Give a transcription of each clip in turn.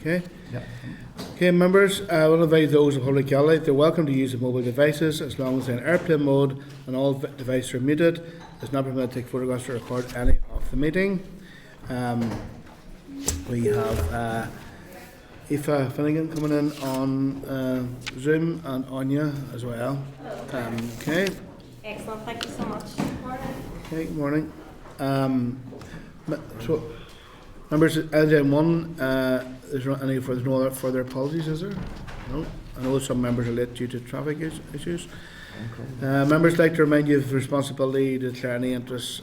Okay. Yep. Okay, members, I will invite those of public gallery. They're welcome to use the mobile devices as long as they're in airplane mode and all devices are muted. It's not permitted to take photographs or record any of the meeting. We have Aoife Finnegan coming in on Zoom and Anya as well. Okay. Excellent, thank you so much. Okay, good morning. So, members, item 1, there's no other further apologies, is there? No. I know some members are late due to traffic issues. Members like to remind you of the responsibility to declare any interest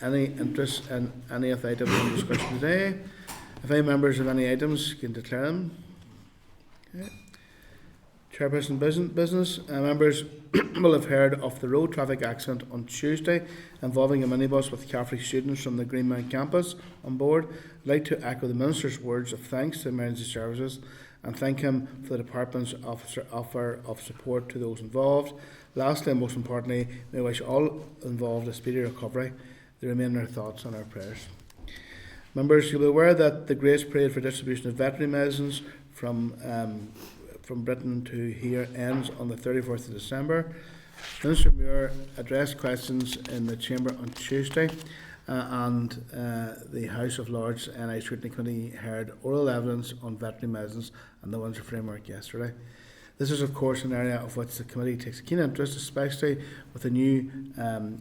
in any of the items in discussion today. If any members have any items, you can declare them. Okay. Chairperson business. Members will have heard of the road traffic accident on Tuesday involving a minibus with Catholic students from the Greenmount campus on board. I'd like to echo the Minister's words of thanks to emergency services and thank him for the Department's offer of support to those involved. Lastly, and most importantly, we wish all involved a speedy recovery. They remain in our thoughts and our prayers. Members, you'll be aware that the Grace Parade for distribution of veterinary medicines from Britain to here ends on the 31st of December. Minister Muir addressed questions in the Chamber on Tuesday and the House of Lords NI Scrutiny Committee heard oral evidence on veterinary medicines and the Windsor Framework yesterday. This is of course an area of which the committee takes a keen interest, especially with the new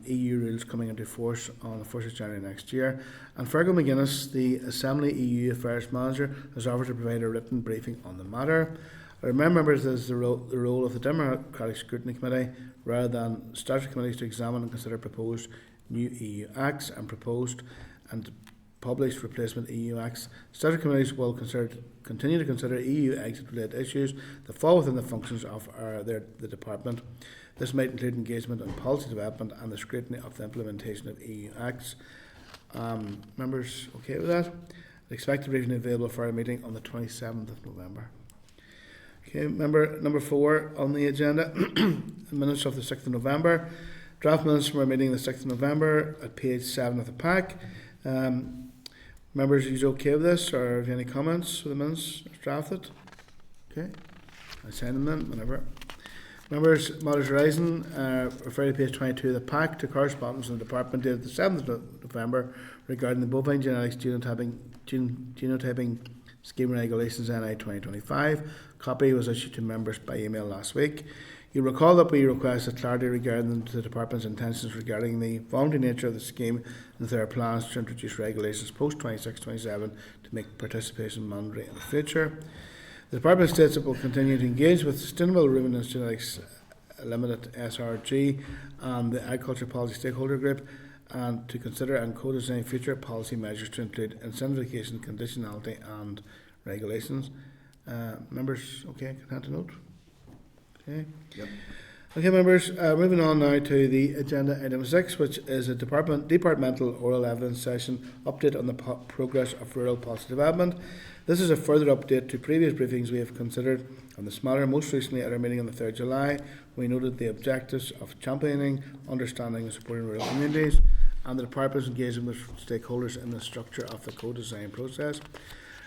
EU rules coming into force on the 1st of January next year. And Fergal McGuinness, the Assembly EU Affairs Manager, has offered to provide a written briefing on the matter. I remind members that it is the role of the Democratic Scrutiny Committee, rather than statutory committees, to examine and consider proposed new EU acts and proposed and published replacement EU acts. Statutory committees will continue to consider EU exit-related issues that fall within the functions of the Department. This might include engagement in policy development and the scrutiny of the implementation of EU acts. Members okay with that? I expect the briefing available for our meeting on the 27th of November. Okay, number 4 on the agenda, minutes of the 6th of November. Draft minutes from our meeting the 6th of November at page 7 of the pack. Members, are you okay with this, or have you any comments for the minutes drafted? Okay, I sign them then whenever. Members, matters arising, refer to page 22 of the pack to correspondence in the Department dated the 7th of November regarding the bovine genetics genotyping scheme regulations NI 2025. Copy was issued to members by email last week. You recall that we requested clarity regarding the Department's intentions regarding the voluntary nature of the scheme and their plans to introduce regulations post-26-27 to make participation mandatory in the future. The Department states it will continue to engage with Sustainable Ruminant Genetics Limited SRG and the Agriculture Policy Stakeholder Group and to consider and co-design future policy measures to include incentivization, conditionality and regulations. Members, okay, content to note? Okay. Yep. Okay, members, moving on now to the agenda item 6, which is a departmental oral evidence session update on the progress of rural policy development. This is a further update to previous briefings we have considered on this matter. Most recently at our meeting on the 3rd of July, we noted the objectives of championing, understanding and supporting rural communities and the Department's engagement with stakeholders in the structure of the co-design process.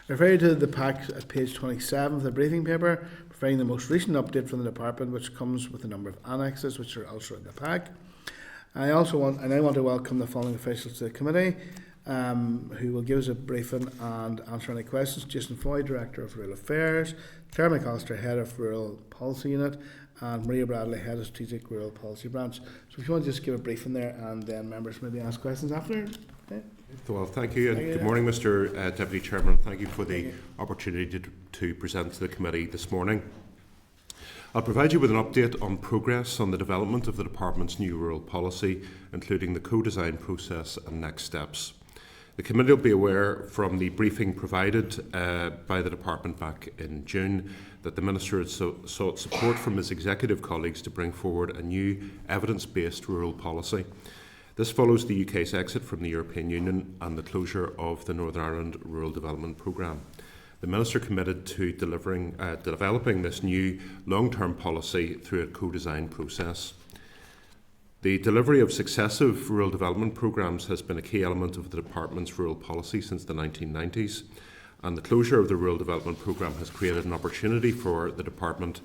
Referring to the pack at page 27 of the briefing paper, providing the most recent update from the Department, which comes with a number of annexes, which are also in the pack. I want to welcome the following officials to the committee, who will give us a briefing and answer any questions. Jason Foy, Director of Rural Affairs, Claire McAllister, Head of Rural Policy Unit, and Maria Bradley, Head of Strategic Rural Policy Branch. So if you want to just give a briefing there, and then members maybe ask questions after. Okay. Well, thank you, and good morning, Mr. Deputy Chairman. Thank you for the opportunity to present to the committee this morning. I'll provide you with an update on progress on the development of the Department's new rural policy, including the co-design process and next steps. The committee will be aware from the briefing provided by the Department back in June that the Minister had sought support from his executive colleagues to bring forward a new evidence-based rural policy. This follows the UK's exit from the European Union and the closure of the Northern Ireland Rural Development Programme. The Minister committed to developing this new long-term policy through a co-design process. The delivery of successive rural development programmes has been a key element of the Department's rural policy since the 1990s, and the closure of the Rural Development Programme has created an opportunity for the Department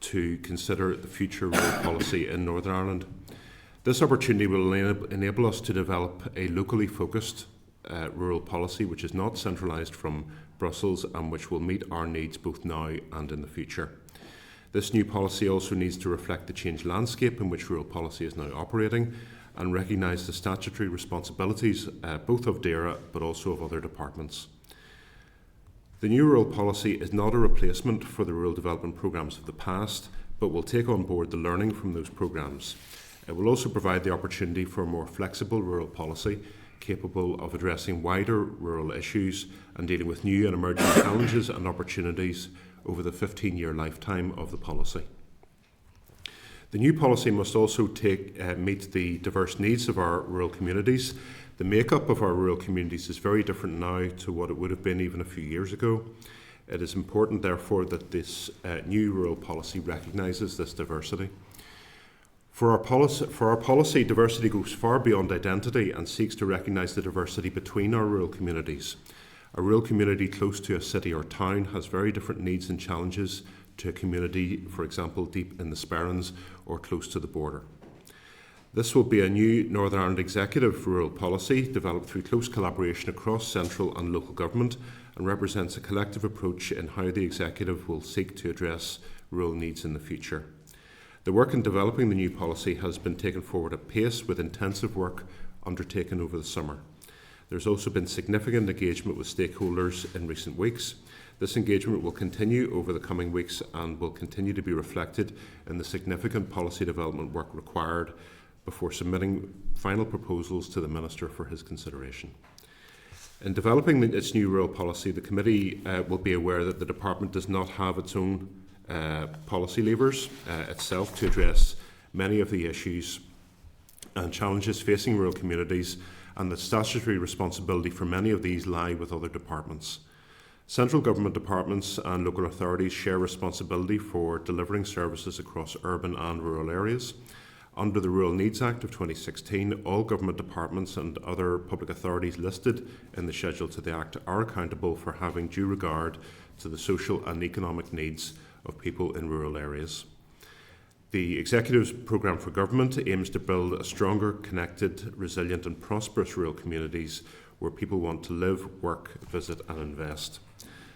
to consider the future rural policy in Northern Ireland. This opportunity will enable us to develop a locally focused rural policy which is not centralised from Brussels and which will meet our needs both now and in the future. This new policy also needs to reflect the changed landscape in which rural policy is now operating and recognise the statutory responsibilities both of DAERA but also of other departments. The new rural policy is not a replacement for the rural development programmes of the past, but will take on board the learning from those programmes. It will also provide the opportunity for a more flexible rural policy capable of addressing wider rural issues and dealing with new and emerging challenges and opportunities over the 15-year lifetime of the policy. The new policy must also meet the diverse needs of our rural communities. The makeup of our rural communities is very different now to what it would have been even a few years ago. It is important, therefore, that this new rural policy recognises this diversity. For our policy, diversity goes far beyond identity and seeks to recognise the diversity between our rural communities. A rural community close to a city or town has very different needs and challenges to a community, for example, deep in the Sperrins or close to the border. This will be a new Northern Ireland executive rural policy developed through close collaboration across central and local government and represents a collective approach in how the executive will seek to address rural needs in the future. The work in developing the new policy has been taken forward at pace with intensive work undertaken over the summer. There has also been significant engagement with stakeholders in recent weeks. This engagement will continue over the coming weeks and will continue to be reflected in the significant policy development work required before submitting final proposals to the Minister for his consideration. In developing its new rural policy, the Committee will be aware that the Department does not have its own policy levers itself to address many of the issues and challenges facing rural communities, and the statutory responsibility for many of these lie with other departments. Central government departments and local authorities share responsibility for delivering services across urban and rural areas. Under the Rural Needs Act of 2016, all government departments and other public authorities listed in the schedule to the Act are accountable for having due regard to the social and economic needs of people in rural areas. The Executive's Programme for Government aims to build a stronger, connected, resilient and prosperous rural communities where people want to live, work, visit and invest.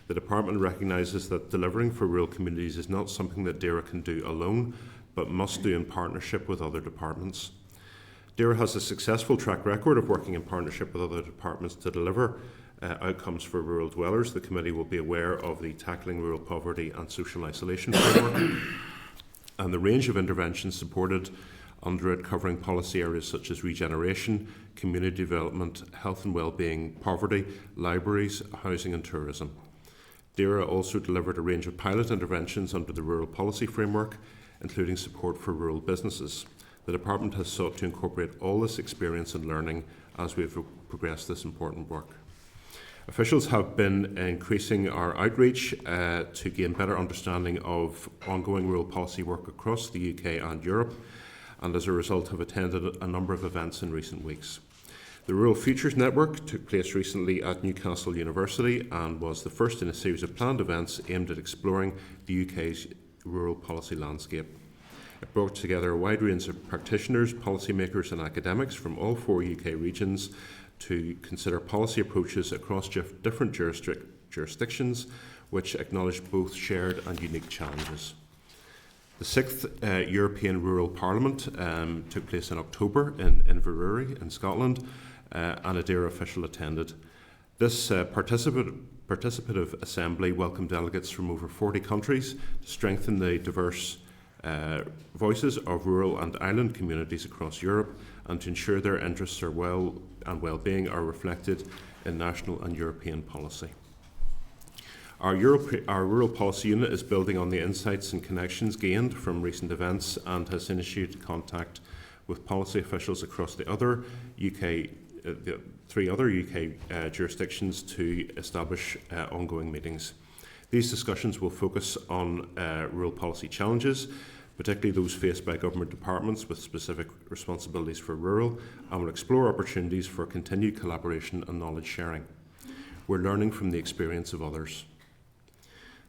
The Department recognises that delivering for rural communities is not something that DAERA can do alone, but must do in partnership with other departments. DAERA has a successful track record of working in partnership with other departments to deliver outcomes for rural dwellers. The Committee will be aware of the Tackling Rural Poverty and Social Isolation framework and the range of interventions supported under it, covering policy areas such as regeneration, community development, health and wellbeing, poverty, libraries, housing and tourism. DAERA also delivered a range of pilot interventions under the Rural Policy Framework, including support for rural businesses. The Department has sought to incorporate all this experience and learning as we have progressed this important work. Officials have been increasing our outreach to gain better understanding of ongoing rural policy work across the UK and Europe, and as a result have attended a number of events in recent weeks. The Rural Futures Network took place recently at Newcastle University and was the first in a series of planned events aimed at exploring the UK's rural policy landscape. It brought together a wide range of practitioners, policymakers and academics from all 4 UK regions to consider policy approaches across different jurisdictions which acknowledge both shared and unique challenges. The 6th European Rural Parliament took place in October in Inverurie in Scotland, and a DAERA official attended. This participative assembly welcomed delegates from over 40 countries to strengthen the diverse voices of rural and island communities across Europe and to ensure their interests and well-being are reflected in national and European policy. Our Rural Policy Unit is building on the insights and connections gained from recent events and has initiated contact with policy officials across the 3 other UK jurisdictions to establish ongoing meetings. These discussions will focus on rural policy challenges, particularly those faced by government departments with specific responsibilities for rural, and will explore opportunities for continued collaboration and knowledge sharing. we're learning from the experience of others.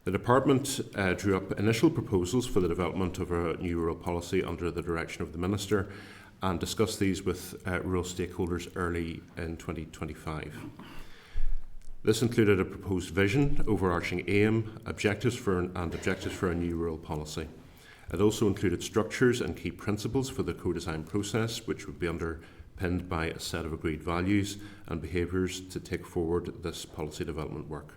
The Department drew up initial proposals for the development of a new rural policy under the direction of the Minister and discussed these with rural stakeholders early in 2025. This included a proposed vision, overarching aim, objectives for a new rural policy. It also included structures and key principles for the co-design process, which would be underpinned by a set of agreed values and behaviours to take forward this policy development work.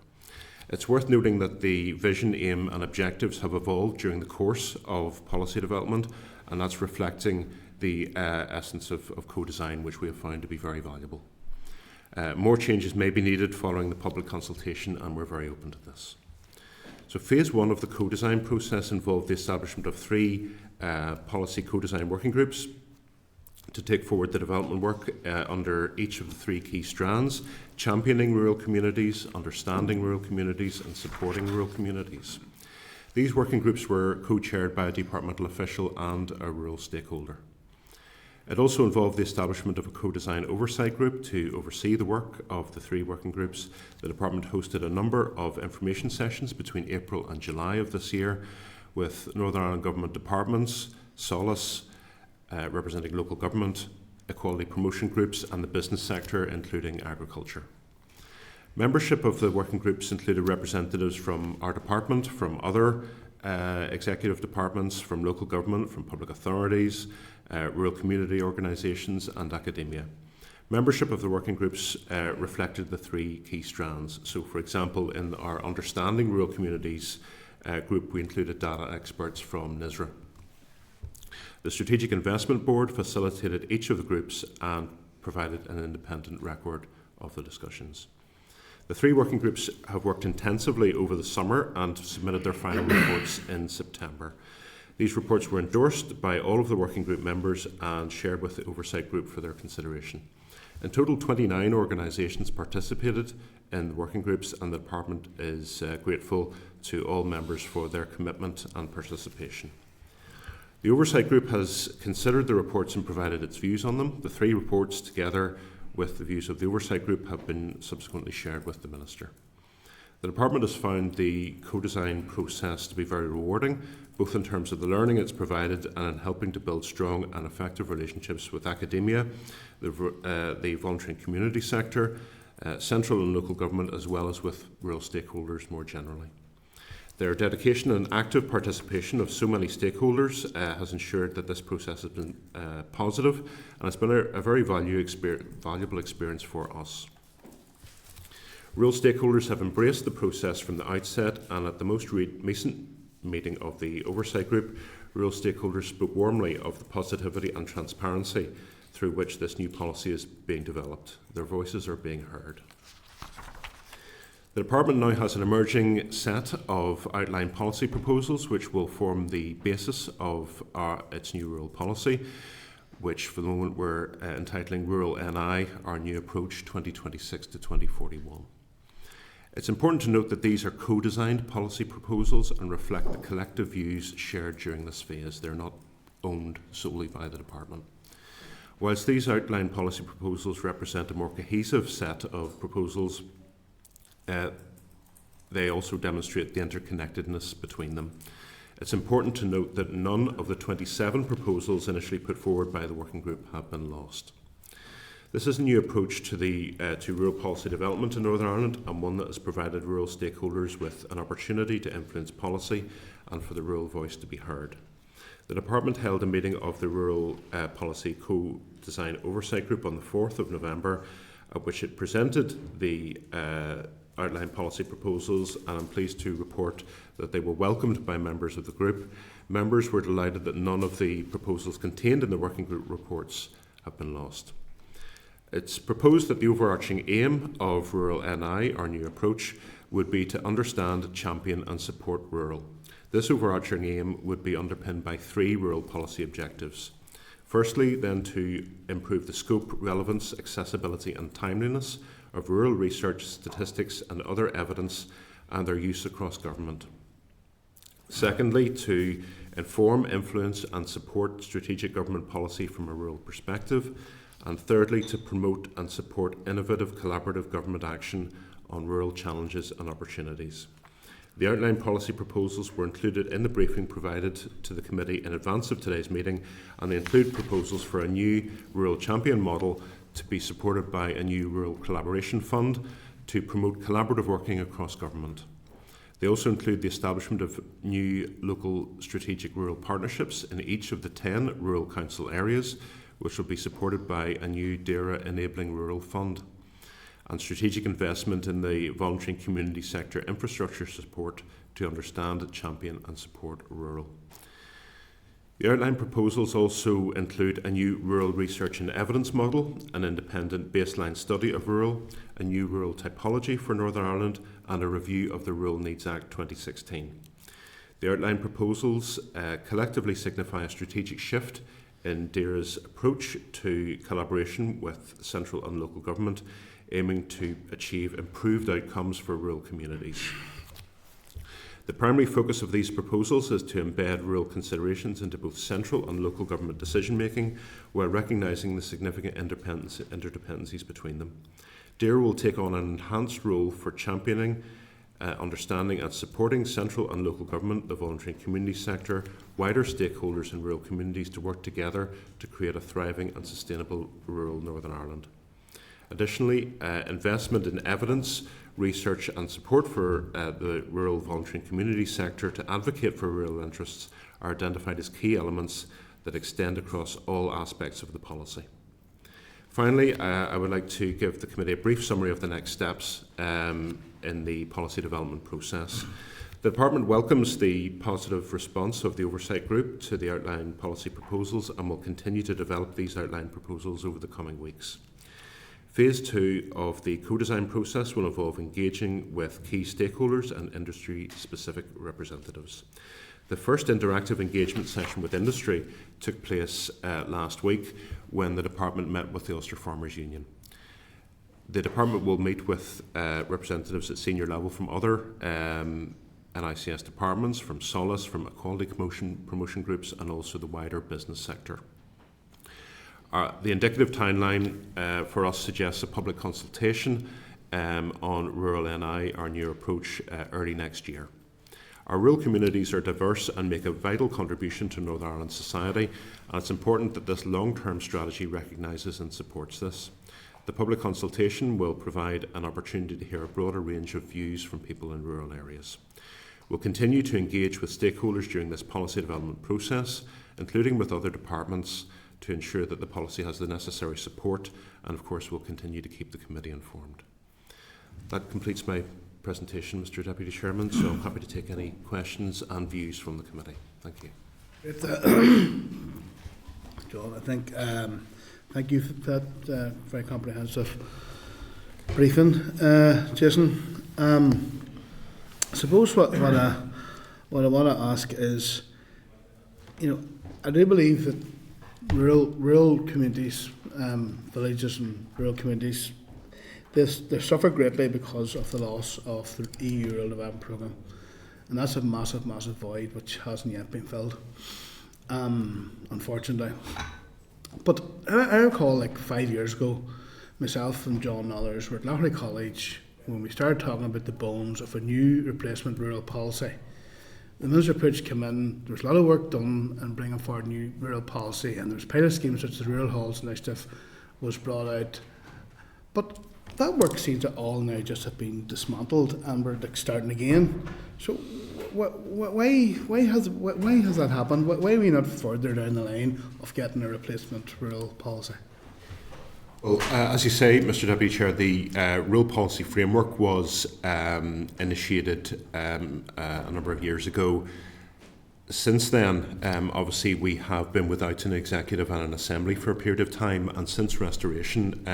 It's worth noting that the vision, aim and objectives have evolved during the course of policy development, and that's reflecting the essence of co-design, which we have found to be very valuable. More changes may be needed following the public consultation, and we're very open to this. So phase one of the co-design process involved the establishment of 3 policy co-design working groups to take forward the development work under each of the 3 key strands: championing rural communities, understanding rural communities and supporting rural communities. These working groups were co-chaired by a departmental official and a rural stakeholder. It also involved the establishment of a co-design oversight group to oversee the work of the 3 working groups. The department hosted a number of information sessions between April and July of this year with Northern Ireland Government departments, Solace, representing local government, equality promotion groups and the business sector, including agriculture. Membership of the working groups included representatives from our department, from other executive departments, from local government, from public authorities, rural community organisations and academia. Membership of the working groups reflected the 3 key strands. So, for example, in our Understanding Rural Communities group, we included data experts from NISRA. The Strategic Investment Board facilitated each of the groups and provided an independent record of the discussions. The 3 working groups have worked intensively over the summer and submitted their final reports in September. These reports were endorsed by all of the working group members and shared with the oversight group for their consideration. In total, 29 organisations participated in the working groups, and the department is grateful to all members for their commitment and participation. The oversight group has considered the reports and provided its views on them. The 3 reports, together with the views of the oversight group, have been subsequently shared with the Minister. The department has found the co-design process to be very rewarding, both in terms of the learning it's provided and in helping to build strong and effective relationships with academia, the voluntary and community sector, central and local government, as well as with rural stakeholders more generally. Their dedication and active participation of so many stakeholders has ensured that this process has been positive, and it's been a very valuable experience for us. Rural stakeholders have embraced the process from the outset, and at the most recent meeting of the Oversight Group, rural stakeholders spoke warmly of the positivity and transparency through which this new policy is being developed. Their voices are being heard. The department now has an emerging set of outline policy proposals which will form the basis of its new rural policy, which for the moment we're entitling Rural NI, our new approach 2026 to 2041. It's important to note that these are co-designed policy proposals and reflect the collective views shared during this phase. They're not owned solely by the department. Whilst these outline policy proposals represent a more cohesive set of proposals, they also demonstrate the interconnectedness between them. It's important to note that none of the 27 proposals initially put forward by the working group have been lost. This is a new approach to rural policy development in Northern Ireland, and one that has provided rural stakeholders with an opportunity to influence policy and for the rural voice to be heard. The department held a meeting of the Rural Policy Co-Design Oversight Group on the 4th of November, at which it presented the outline policy proposals, and I'm pleased to report that they were welcomed by members of the group. Members were delighted that none of the proposals contained in the working group reports have been lost. It's proposed that the overarching aim of Rural NI, our new approach, would be to understand, champion and support rural. This overarching aim would be underpinned by 3 rural policy objectives. Firstly, then, to improve the scope, relevance, accessibility and timeliness of rural research, statistics and other evidence and their use across government. Secondly, to inform, influence and support strategic government policy from a rural perspective. And thirdly, to promote and support innovative collaborative government action on rural challenges and opportunities. The outline policy proposals were included in the briefing provided to the committee in advance of today's meeting, and they include proposals for a new rural champion model to be supported by a new rural collaboration fund to promote collaborative working across government. They also include the establishment of new local strategic rural partnerships in each of the 10 rural council areas, which will be supported by a new DAERA Enabling Rural Fund, and strategic investment in the voluntary and community sector infrastructure support to understand, champion and support rural. The outline proposals also include a new rural research and evidence model, an independent baseline study of rural, a new rural typology for Northern Ireland, and a review of the Rural Needs Act 2016. The outline proposals collectively signify a strategic shift in DAERA's approach to collaboration with central and local government, aiming to achieve improved outcomes for rural communities. The primary focus of these proposals is to embed rural considerations into both central and local government decision making, while recognising the significant interdependencies between them. DAERA will take on an enhanced role for championing, understanding and supporting central and local government, the voluntary and community sector, wider stakeholders in rural communities to work together to create a thriving and sustainable rural Northern Ireland. Additionally, investment in evidence, research and support for the rural voluntary and community sector to advocate for rural interests are identified as key elements that extend across all aspects of the policy. Finally, I would like to give the committee a brief summary of the next steps in the policy development process. The Department welcomes the positive response of the Oversight Group to the outline policy proposals and will continue to develop these outline proposals over the coming weeks. Phase 2 of the co-design process will involve engaging with key stakeholders and industry-specific representatives. The first interactive engagement session with industry took place last week when the Department met with the Ulster Farmers Union. The Department will meet with representatives at senior level from other NICS departments, from Solace, from equality promotion groups and also the wider business sector. The indicative timeline for us suggests a public consultation on rural NI, our new approach, early next year. Our rural communities are diverse and make a vital contribution to Northern Ireland society, and it's important that this long-term strategy recognises and supports this. The public consultation will provide an opportunity to hear a broader range of views from people in rural areas. We'll continue to engage with stakeholders during this policy development process, including with other departments, to ensure that the policy has the necessary support, and of course we'll continue to keep the committee informed. That completes my presentation, Mr. Deputy Chairman, so I'm happy to take any questions and views from the committee. Thank you. John, I think thank you for that very comprehensive briefing, Jason. I suppose what I want to ask is, I do believe that rural communities, villages and rural communities, they suffer greatly because of the loss of the EU Rural Development Programme, and that's a massive void which hasn't yet been filled, unfortunately. But I recall, like 5 years ago, myself and John and others were at Loughley College when we started talking about the bones of a new replacement rural policy. The Minister Pooch came in, there was a lot of work done in bringing forward new rural policy, and there was pilot schemes such as the Rural Halls Initiative was brought out. But that work seems to all now just have been dismantled and we're starting again. So why has that happened? Why are we not further down the line of getting a replacement rural policy? Well, as you say, Mr. Deputy Chair, the rural policy framework was initiated a number of years ago. Since then, obviously, we have been without an executive and an assembly for a period of time, and since restoration,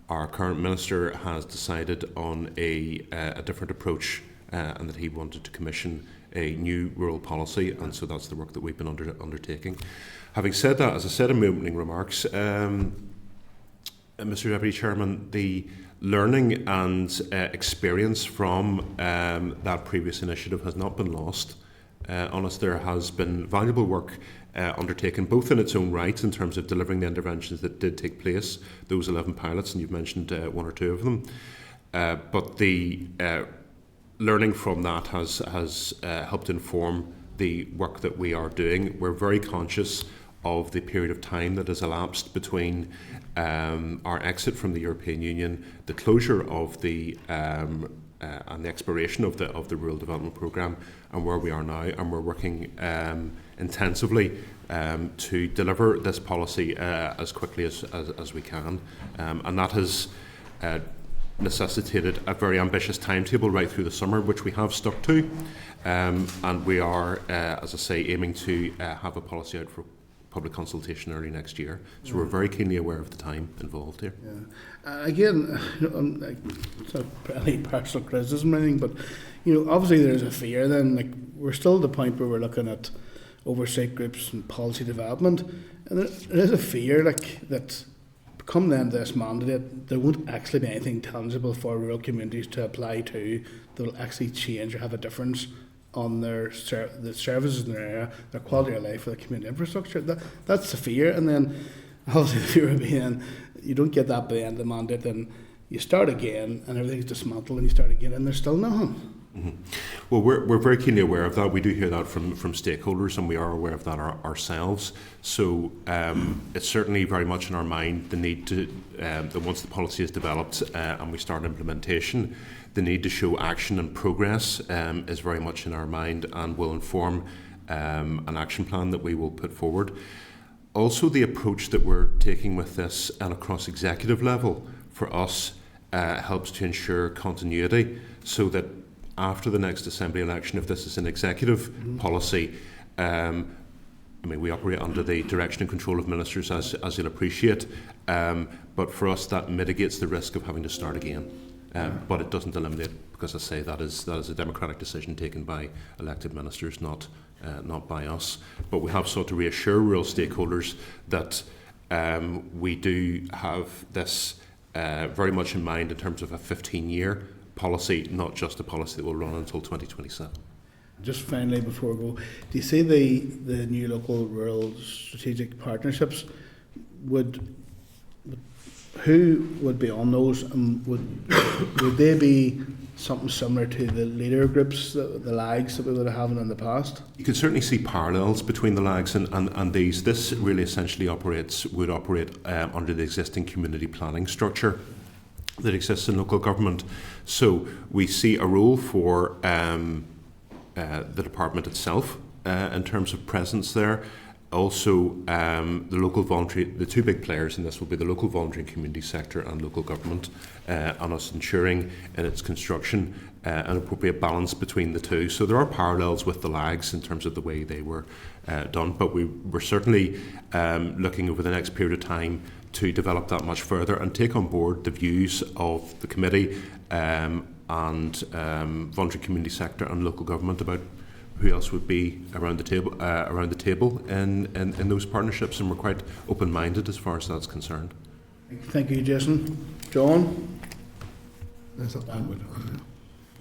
our current minister has decided on a different approach, and that he wanted to commission a new rural policy, and so that's the work that we've been undertaking. Having said that, as I said in my opening remarks, Mr. Deputy Chairman, the learning and experience from that previous initiative has not been lost. On us, there has been valuable work undertaken, both in its own right in terms of delivering the interventions that did take place, those 11 pilots, and you've mentioned one or two of them, but the learning from that has helped inform the work that we are doing. We're very conscious of the period of time that has elapsed between our exit from the European Union, the closure of the and the expiration of the Rural Development Programme, and where we are now. And we're working intensively to deliver this policy as quickly as we can, and that has necessitated a very ambitious timetable right through the summer, which we have stuck to, and we are, as I say, aiming to have a policy out for public consultation early next year. So we're very keenly aware of the time involved here. Yeah. Again, it's not any personal criticism or anything, but obviously there's a fear. Then, we're still at the point where we're looking at oversight groups and policy development, and there is a fear that come the end of this mandate, there won't actually be anything tangible for rural communities to apply to that will actually change or have a difference on the services in their area, their quality of life, for the community infrastructure. That's the fear. And then obviously the fear of being, you don't get that by the end of the mandate, then you start again and everything's dismantled, and you start again and there's still nothing. Mm-hmm. Well, we're very keenly aware of that. We do hear that from stakeholders, and we are aware of that ourselves. So it's certainly very much in our mind the need to, that once the policy is developed and we start implementation, the need to show action and progress is very much in our mind, and will inform an action plan that we will put forward. Also, the approach that we're taking with this and across executive level for us helps to ensure continuity, so that after the next Assembly election, if this is an executive policy, we operate under the direction and control of ministers, as you'll appreciate, but for us that mitigates the risk of having to start again. But it doesn't eliminate, because I say that is a democratic decision taken by elected ministers, not by us. But we have sought to reassure rural stakeholders that we do have this very much in mind in terms of a 15-year policy, not just a policy that will run until 2027. Just finally, before we go, do you see the new local rural strategic partnerships, who would be on those, and would they be something similar to the leader groups, the LAGs that we would have had in the past? You can certainly see parallels between the LAGs and these. This really essentially would operate under the existing community planning structure that exists in local government. So we see a role for the department itself in terms of presence there. Also, the local voluntary, the two big players in this will be the local voluntary and community sector and local government, and us ensuring in its construction an appropriate balance between the two. So there are parallels with the LAGs in terms of the way they were done, but we're certainly looking over the next period of time to develop that much further and take on board the views of the committee and voluntary community sector and local government about who else would be around the table in those partnerships, and we're quite open-minded as far as that's concerned. Thank you, Jason. John?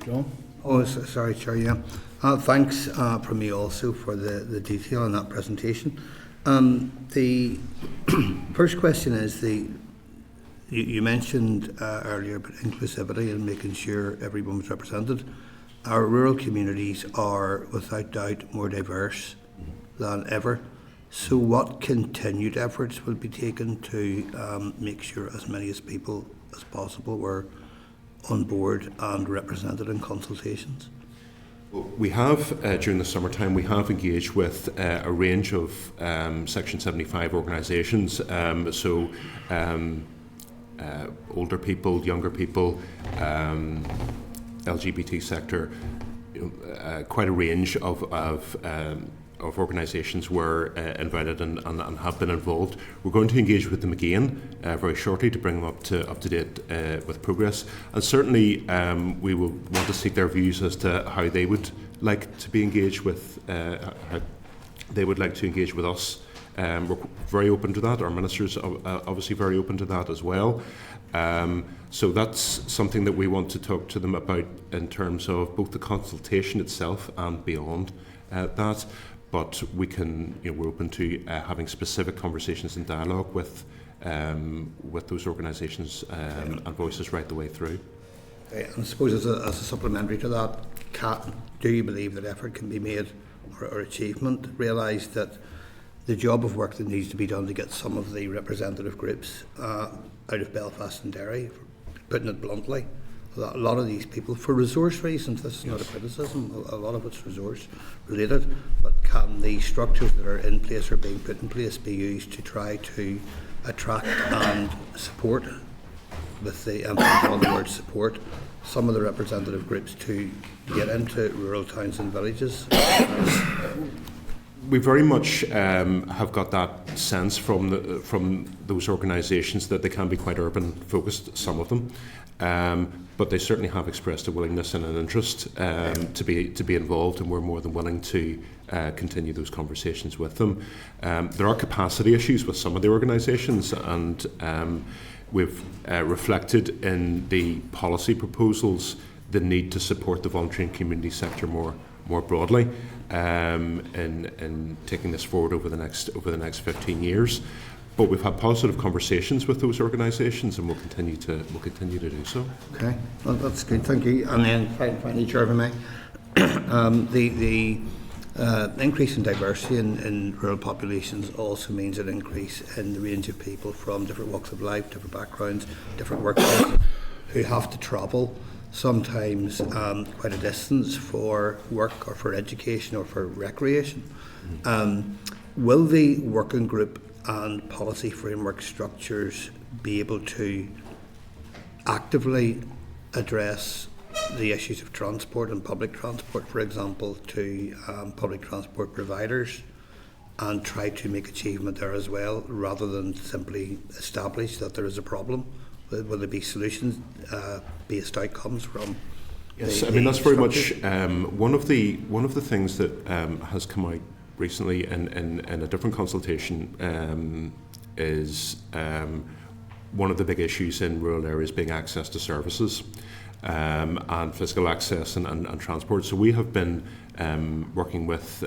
John? Oh, sorry, Chair, yeah. Thanks from me also for the detail in that presentation. The first question is, you mentioned earlier about inclusivity and making sure everyone was represented. Our rural communities are without doubt more diverse than ever. So what continued efforts will be taken to make sure as many as people as possible were on board and represented in consultations? We have, during the summertime, we have engaged with a range of Section 75 organisations, older people, younger people, LGBT sector, quite a range of organisations were invited and have been involved. We're going to engage with them again very shortly to bring them up to date with progress, and certainly we will want to seek their views as to how they would like to be engaged with, how they would like to engage with us. We're very open to that. Our ministers are obviously very open to that as well. So that's something that we want to talk to them about in terms of both the consultation itself and beyond that. But we can, we're open to having specific conversations and dialogue with those organisations and voices right the way through. And I suppose as a supplementary to that, do you believe that effort can be made or achievement realised that the job of work that needs to be done to get some of the representative groups out of Belfast and Derry, putting it bluntly, a lot of these people, for resource reasons, this is not a criticism, a lot of it's resource related, but can the structures that are in place or being put in place be used to try to attract and support, with the emphasis on the word support, some of the representative groups to get into rural towns and villages? We very much have got that sense from those organisations that they can be quite urban focused, some of them, but they certainly have expressed a willingness and an interest to be involved, and we're more than willing to continue those conversations with them. There are capacity issues with some of the organisations, and we've reflected in the policy proposals the need to support the voluntary and community sector more broadly in taking this forward over the next 15 years. But we've had positive conversations with those organisations, and we'll continue to do so. Okay, well, that's good. Thank you. And then finally, Chair, if I may, the increase in diversity in rural populations also means an increase in the range of people from different walks of life, different backgrounds, different workplaces, who have to travel sometimes quite a distance for work or for education or for recreation. Will the working group and policy framework structures be able to actively address the issues of transport and public transport, for example, to public transport providers, and try to make achievement there as well, rather than simply establish that there is a problem? Will there be solutions-based outcomes from? Yes, I mean that's very much one of the things that has come out recently in a different consultation is one of the big issues in rural areas being access to services and physical access and transport. So we have been working with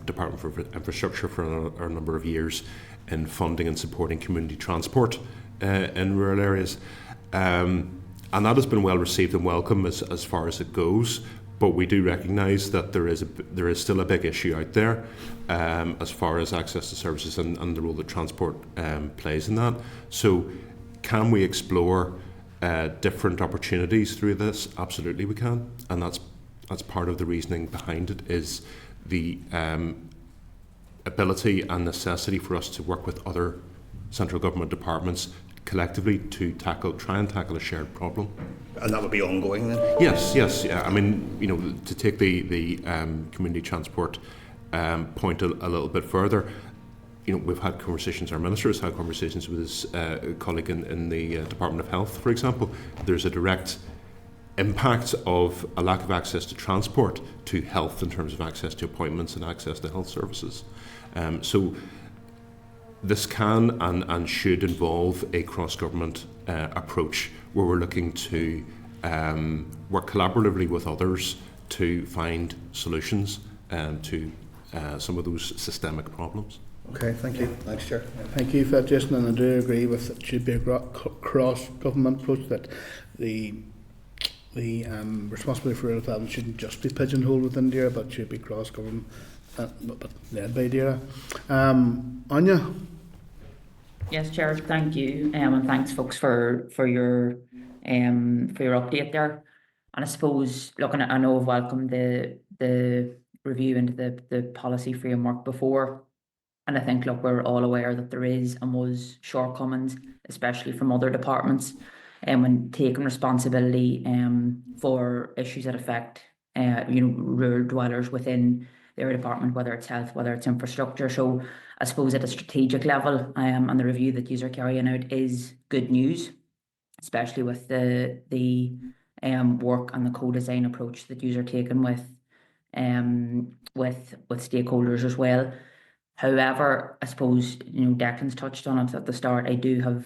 Department for Infrastructure for a number of years in funding and supporting community transport in rural areas, and that has been well received and welcome as far as it goes. But we do recognise that there is still a big issue out there as far as access to services and the role that transport plays in that. So, can we explore different opportunities through this? Absolutely, we can, and that's part of the reasoning behind it. Is the ability and necessity for us to work with other central government departments collectively to try and tackle a shared problem. And that would be ongoing then? Yes. Yeah. I mean, to take the community transport point a little bit further, we've had conversations, our Minister has had conversations with his colleague in the Department of Health, for example. There's a direct impact of a lack of access to transport to health in terms of access to appointments and access to health services. So this can and should involve a cross-government approach where we're looking to work collaboratively with others to find solutions to some of those systemic problems. Okay, thank you. Thanks, Chair. Thank you for that, Jason, and I do agree with it should be a cross-government approach, that the responsibility for rural development shouldn't just be pigeonholed within DAERA, but should be cross-government, but led by DAERA. Anya? Yes, Chair, thank you, and thanks, folks, for your update there. And I suppose, look, I know I've welcomed the review into the policy framework before, and I think, look, we're all aware that there is and was shortcomings, especially from other departments, when taking responsibility for issues that affect rural dwellers within their department, whether it's health, whether it's infrastructure. So I suppose at a strategic level, and the review that you are carrying out is good news, especially with the work and the co-design approach that you are taking with stakeholders as well. However, I suppose Declan's touched on it at the start. I do have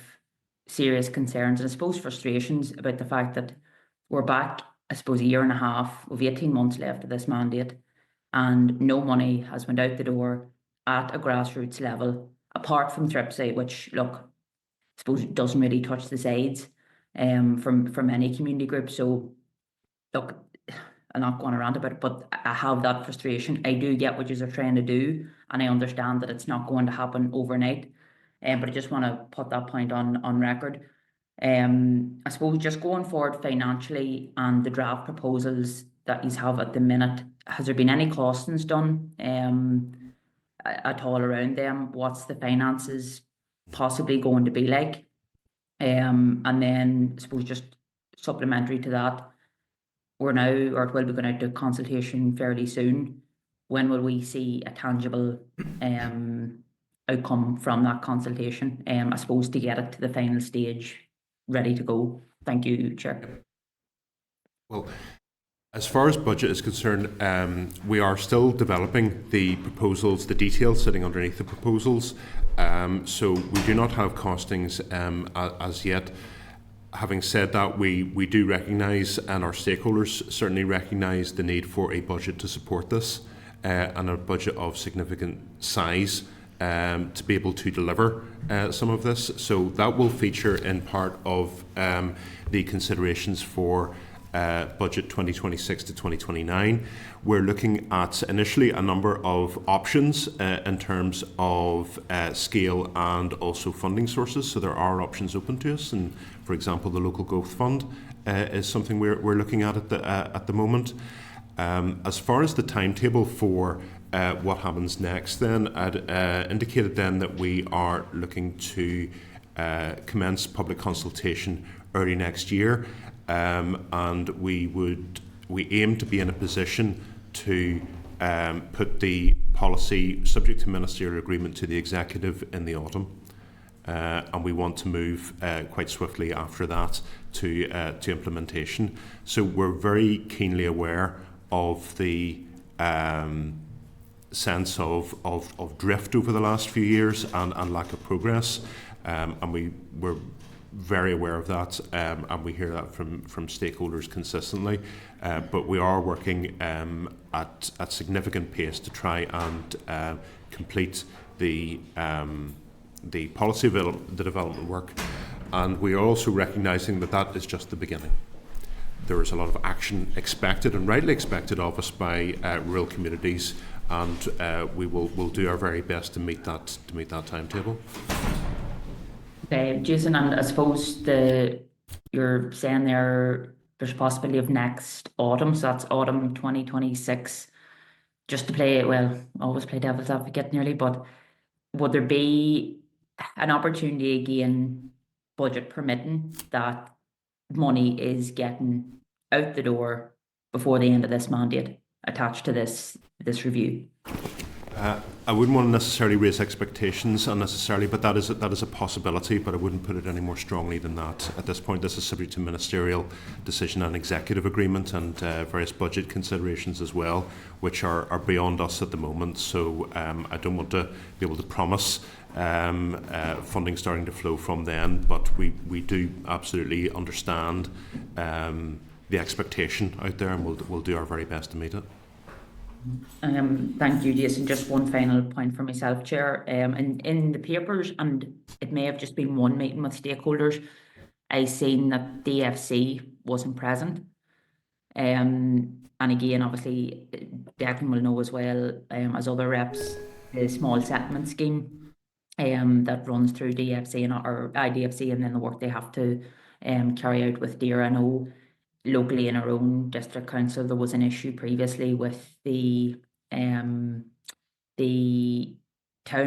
serious concerns and I suppose frustrations about the fact that we're back, I suppose, a year and a half, with 18 months left of this mandate, and no money has went out the door at a grassroots level, apart from Tripsy, which, look, I suppose doesn't really touch the sides. from any community group. So look, I'm not going around about it, but I have that frustration. I do get what you're trying to do, and I understand that it's not going to happen overnight. But I just want to put that point on record. I suppose just going forward financially and the draft proposals that you have at the minute, has there been any costings done at all around them? What's the finances possibly going to be like? And then I suppose just supplementary to that, we're now, or it will be going out to consultation fairly soon. When will we see a tangible outcome from that consultation? I suppose to get it to the final stage, ready to go. Thank you, Chair. Well, as far as budget is concerned, we are still developing the proposals, the details sitting underneath the proposals. So we do not have costings as yet. Having said that, we do recognise, and our stakeholders certainly recognise, the need for a budget to support this, and a budget of significant size to be able to deliver some of this. So that will feature in part of the considerations for budget 2026 to 2029. We're looking at initially a number of options in terms of scale and also funding sources. So there are options open to us, and for example, the local growth fund is something we're looking at the moment. As far as the timetable for what happens next, then I'd indicated then that we are looking to commence public consultation early next year. And we aim to be in a position to put the policy, subject to ministerial agreement, to the executive in the autumn, and we want to move quite swiftly after that to implementation. So we're very keenly aware of the sense of drift over the last few years and lack of progress, and we're very aware of that, and we hear that from stakeholders consistently. But we are working at significant pace to try and complete the policy the development work, and we are also recognising that that is just the beginning. There is a lot of action expected, and rightly expected, of us by rural communities, and we'll do our very best to meet that timetable. Okay, Jason, and I suppose you're saying there's a possibility of next autumn, so that's autumn 2026. Just to play, well, always play devil's advocate nearly, but would there be an opportunity again, budget permitting, that money is getting out the door before the end of this mandate attached to this review? I wouldn't want to necessarily raise expectations unnecessarily, but that is a possibility, but I wouldn't put it any more strongly than that. At this point, this is subject to ministerial decision and executive agreement, and various budget considerations as well, which are beyond us at the moment. So I don't want to be able to promise funding starting to flow from then, but we do absolutely understand the expectation out there, and we'll do our very best to meet it. Thank you, Jason. Just one final point for myself, Chair. In the papers, and it may have just been one meeting with stakeholders, I seen that DFC wasn't present. And again, obviously, Declan will know as well as other reps, the small settlement scheme that runs through DFC or IDFC, and then the work they have to carry out with DAERA. I know locally in our own district council there was an issue previously with the town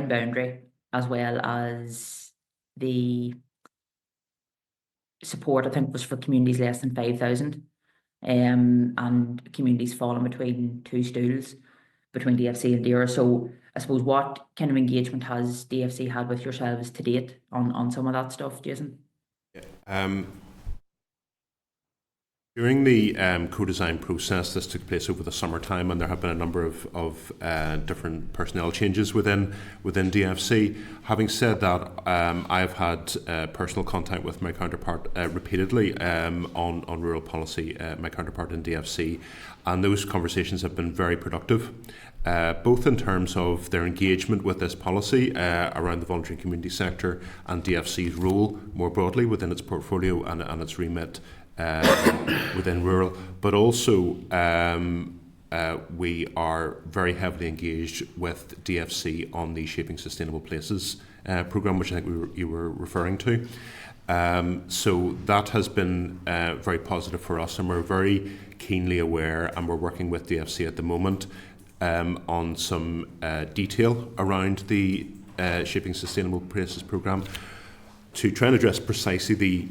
boundary, as well as the support, I think, was for communities less than 5,000, and communities falling between two stools between DFC and DAERA. So I suppose, what kind of engagement has DFC had with yourselves to date on some of that stuff, Jason? During the co-design process, this took place over the summertime, and there have been a number of different personnel changes within DFC. Having said that, I have had personal contact with my counterpart repeatedly on rural policy, my counterpart in DFC, and those conversations have been very productive, both in terms of their engagement with this policy around the voluntary community sector and DFC's role more broadly within its portfolio and its remit within rural, but also we are very heavily engaged with DFC on the Shaping Sustainable Places programme, which I think you were referring to. So that has been very positive for us, and we're very keenly aware, and we're working with DFC at the moment on some detail around the Shaping Sustainable Places programme to try and address precisely the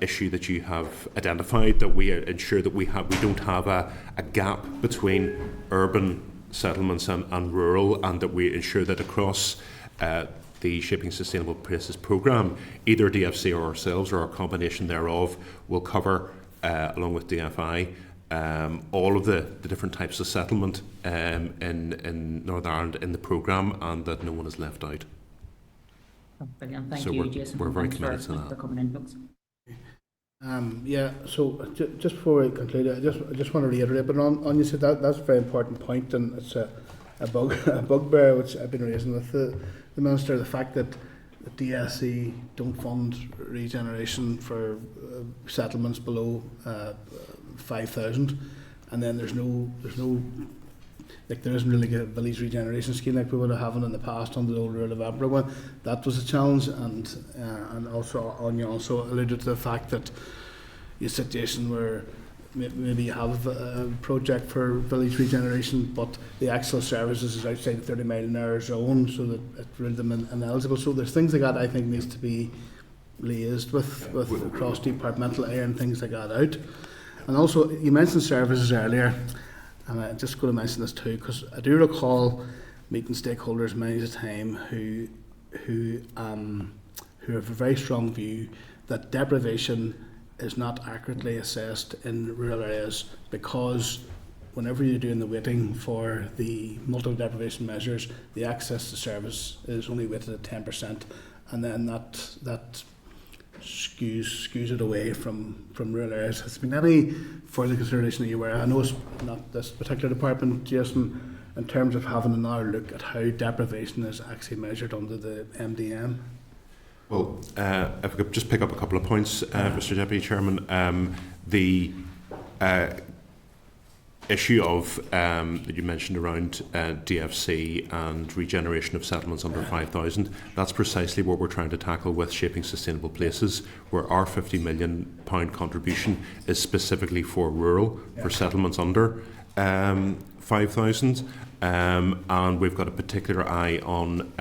issue that you have identified, that we ensure that we don't have a gap between urban settlements and rural, and that we ensure that across the Shaping Sustainable Places programme, either DFC or ourselves or a combination thereof will cover, along with DFI, all of the different types of settlement in Northern Ireland in the programme, and that no one is left out. Brilliant. Thank So you, Jason. we're very Thanks committed to for that. coming in, folks. So just before I conclude, I just want to reiterate, but on you said that's a very important point, and it's a bugbear which I've been raising with the Minister, the fact that the DSE don't fund regeneration for settlements below 5,000, and then there's no there isn't really a village regeneration scheme like we would have had in the past under the old Rural Development one. That was a challenge, and also Anya also alluded to the fact that your situation where maybe you have a project for village regeneration, but the actual services is outside the 30-mile-an-hour zone, so that it ruled them ineligible. So there's things like that I think needs to be liaised with across departmental area and things like that out. And also, you mentioned services earlier, and I'm just going to mention this too, because I do recall meeting stakeholders many a time who have a very strong view that deprivation is not accurately assessed in rural areas, because whenever you're doing the weighting for the multiple deprivation measures, the access to service is only weighted at 10%, and then that skews it away from rural areas. Has there been any further consideration that you were? I know it's not this particular department, Jason, in terms of having another look at how deprivation is actually measured under the MDM. Well, if I could just pick up a couple of points, Mr. Deputy Chairman. The issue of that you mentioned around DFC and regeneration of settlements under 5,000, that's precisely what we're trying to tackle with Shaping Sustainable Places, where our £50 million contribution is specifically for rural, for settlements under 5,000. And we've got a particular eye on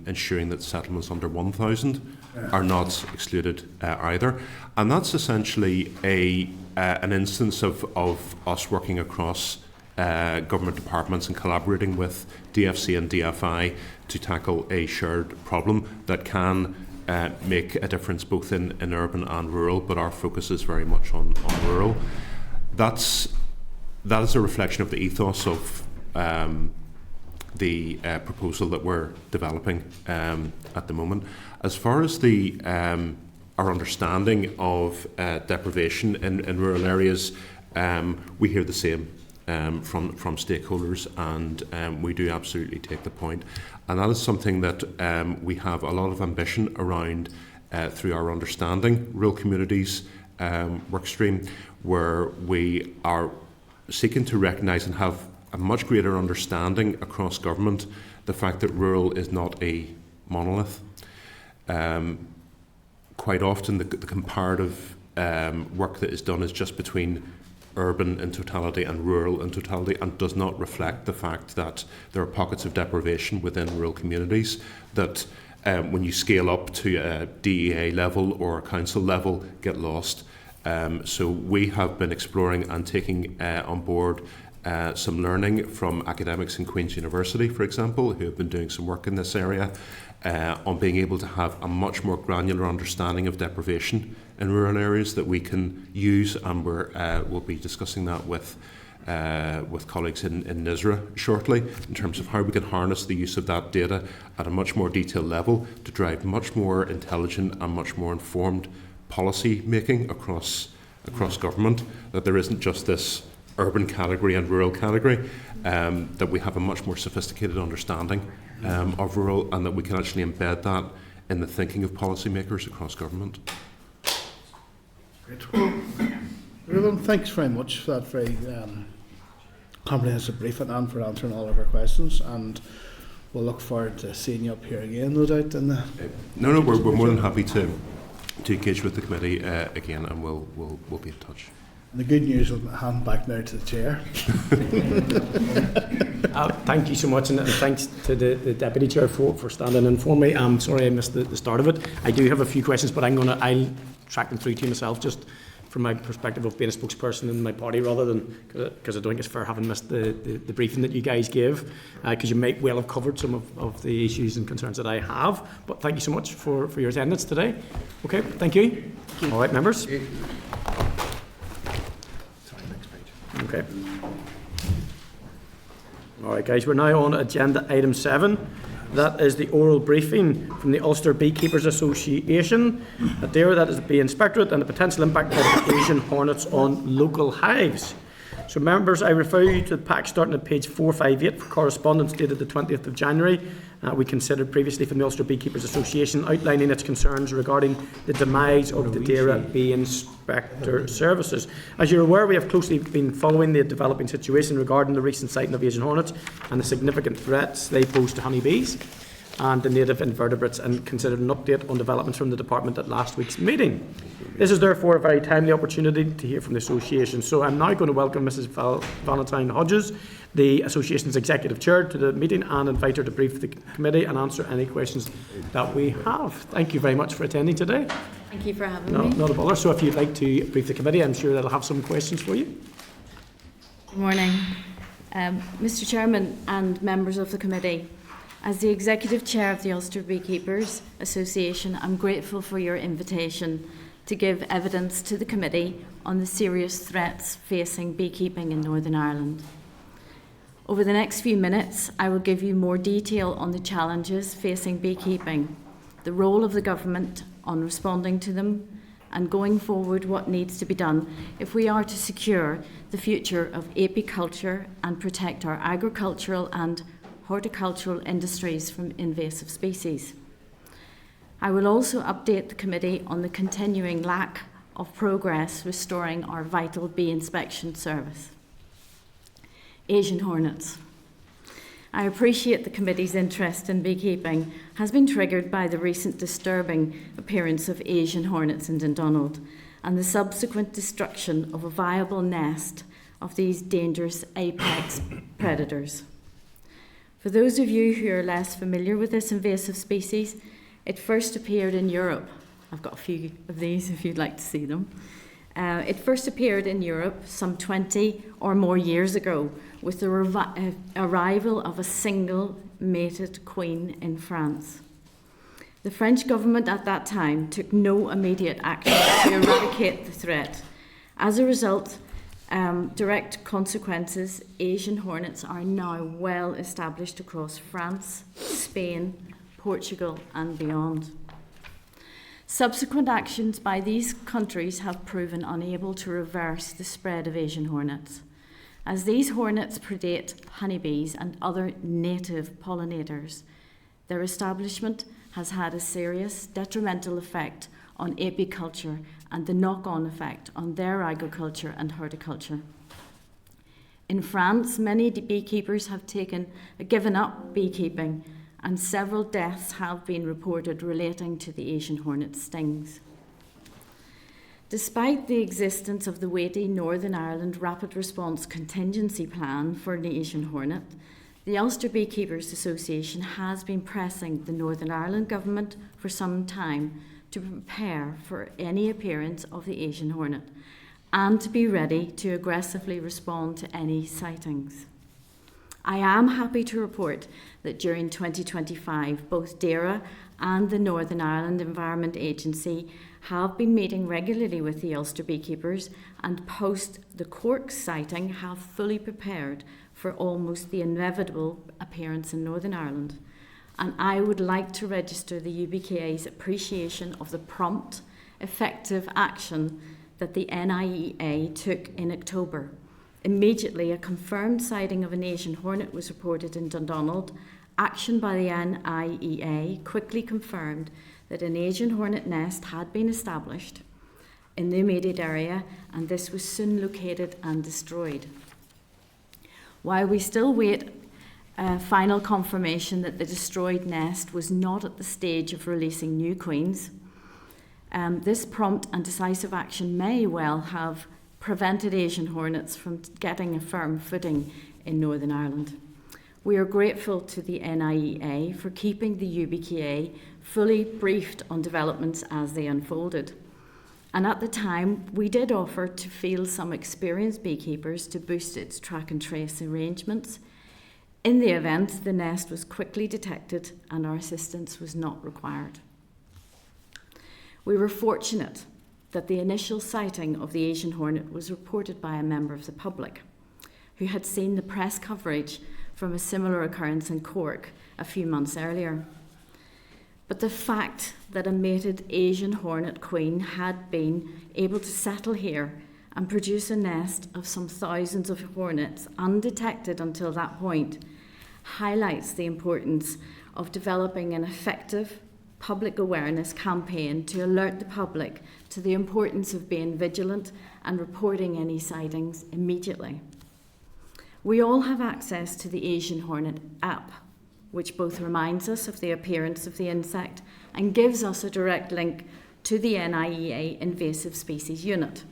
ensuring that settlements under 1,000 are not excluded either. And that's essentially an instance of us working across government departments and collaborating with DFC and DFI to tackle a shared problem that can make a difference both in urban and rural, but our focus is very much on rural. That is a reflection of the ethos of the proposal that we're developing at the moment. As far as our understanding of deprivation in rural areas, we hear the same from stakeholders, and we do absolutely take the point. And that is something that we have a lot of ambition around through our Understanding Rural Communities workstream, where we are seeking to recognise and have a much greater understanding across government the fact that rural is not a monolith. Quite often the comparative work that is done is just between urban in totality and rural in totality, and does not reflect the fact that there are pockets of deprivation within rural communities that when you scale up to a DEA level or a council level get lost. So we have been exploring and taking on board some learning from academics in Queen's University, for example, who have been doing some work in this area on being able to have a much more granular understanding of deprivation in rural areas that we can use, and we'll be discussing that with colleagues in NISRA shortly, in terms of how we can harness the use of that data at a much more detailed level to drive much more intelligent and much more informed policy making across government, that there isn't just this urban category and rural category, that we have a much more sophisticated understanding of rural, and that we can actually embed that in the thinking of policymakers across government. Great. Well, everyone, thanks very much for that very comprehensive briefing and for answering all of our questions, and we'll look forward to seeing you up here again, no doubt. In the No, we're more than happy to engage with the committee again, and we'll be in touch. The good news, will hand back now to the chair. Thank you so much, and thanks to the Deputy Chair for standing in for me. I'm sorry I missed the start of it. I do have a few questions, but I'll track them through to you myself, just from my perspective of being a spokesperson in my party, rather than because I don't think it's fair having missed the briefing that you guys gave, because you might well have covered some of the issues and concerns that I have. But thank you so much for your attendance today. Okay, thank you. All right, members. Okay. All right, guys, we're now on agenda item 7. That is the oral briefing from the Ulster Beekeepers Association, at DAERA, that is the Bee Inspectorate, and the potential impact of Asian hornets on local hives. So members, I refer you to the pack starting at page 458 for correspondence dated the 20th of January. We considered previously from the Ulster Beekeepers Association, outlining its concerns regarding the demise of the DAERA Bee Inspector services. As you're aware, we have closely been following the developing situation regarding the recent sighting of Asian hornets and the significant threats they pose to honeybees and the native invertebrates, and considered an update on developments from the department at last week's meeting. This is therefore a very timely opportunity to hear from the association. So I'm now going to welcome Mrs. Valentine Hodges, the association's executive chair, to the meeting, and invite her to brief the committee and answer any questions that we have. Thank you very much for attending today. Thank you for having me. Not a bother. So if you'd like to brief the committee, I'm sure they'll have some questions for you. Good morning. Mr. Chairman and members of the committee, as the Executive Chair of the Ulster Beekeepers Association, I'm grateful for your invitation to give evidence to the committee on the serious threats facing beekeeping in Northern Ireland. Over the next few minutes, I will give you more detail on the challenges facing beekeeping, the role of the government on responding to them, and going forward what needs to be done if we are to secure the future of apiculture and protect our agricultural and horticultural industries from invasive species. I will also update the committee on the continuing lack of progress restoring our vital bee inspection service. Asian hornets. I appreciate the committee's interest in beekeeping has been triggered by the recent disturbing appearance of Asian hornets in Dundonald and the subsequent destruction of a viable nest of these dangerous apex predators. For those of you who are less familiar with this invasive species, it first appeared in Europe. I've got a few of these if you'd like to see them. It first appeared in Europe some 20 or more years ago with the arrival of a single mated queen in France. The French government at that time took no immediate action to eradicate the threat. As a result, direct consequences, Asian hornets are now well established across France, Spain, Portugal and beyond. Subsequent actions by these countries have proven unable to reverse the spread of Asian hornets. As these hornets predate honeybees and other native pollinators, their establishment has had a serious detrimental effect on apiculture and the knock-on effect on their agriculture and horticulture. In France, many beekeepers have given up beekeeping, and several deaths have been reported relating to the Asian hornet stings. Despite the existence of the weighty Northern Ireland Rapid Response Contingency Plan for the Asian hornet, the Ulster Beekeepers Association has been pressing the Northern Ireland Government for some time to prepare for any appearance of the Asian hornet and to be ready to aggressively respond to any sightings. I am happy to report that during 2025, both DAERA and the Northern Ireland Environment Agency have been meeting regularly with the Ulster beekeepers and post the Cork sighting have fully prepared for almost the inevitable appearance in Northern Ireland. And I would like to register the UBKA's appreciation of the prompt, effective action that the NIEA took in October. Immediately, a confirmed sighting of an Asian hornet was reported in Dundonald. Action by the NIEA quickly confirmed that an Asian hornet nest had been established in the immediate area, and this was soon located and destroyed. While we still wait final confirmation that the destroyed nest was not at the stage of releasing new queens, this prompt and decisive action may well have prevented Asian hornets from getting a firm footing in Northern Ireland. We are grateful to the NIEA for keeping the UBKA fully briefed on developments as they unfolded. And at the time, we did offer to field some experienced beekeepers to boost its track and trace arrangements. In the event, the nest was quickly detected and our assistance was not required. We were fortunate that the initial sighting of the Asian hornet was reported by a member of the public who had seen the press coverage from a similar occurrence in Cork a few months earlier. But the fact that a mated Asian hornet queen had been able to settle here and produce a nest of some thousands of hornets undetected until that point highlights the importance of developing an effective public awareness campaign to alert the public to the importance of being vigilant and reporting any sightings immediately. We all have access to the Asian hornet app, which both reminds us of the appearance of the insect and gives us a direct link to the NIEA Invasive Species Unit.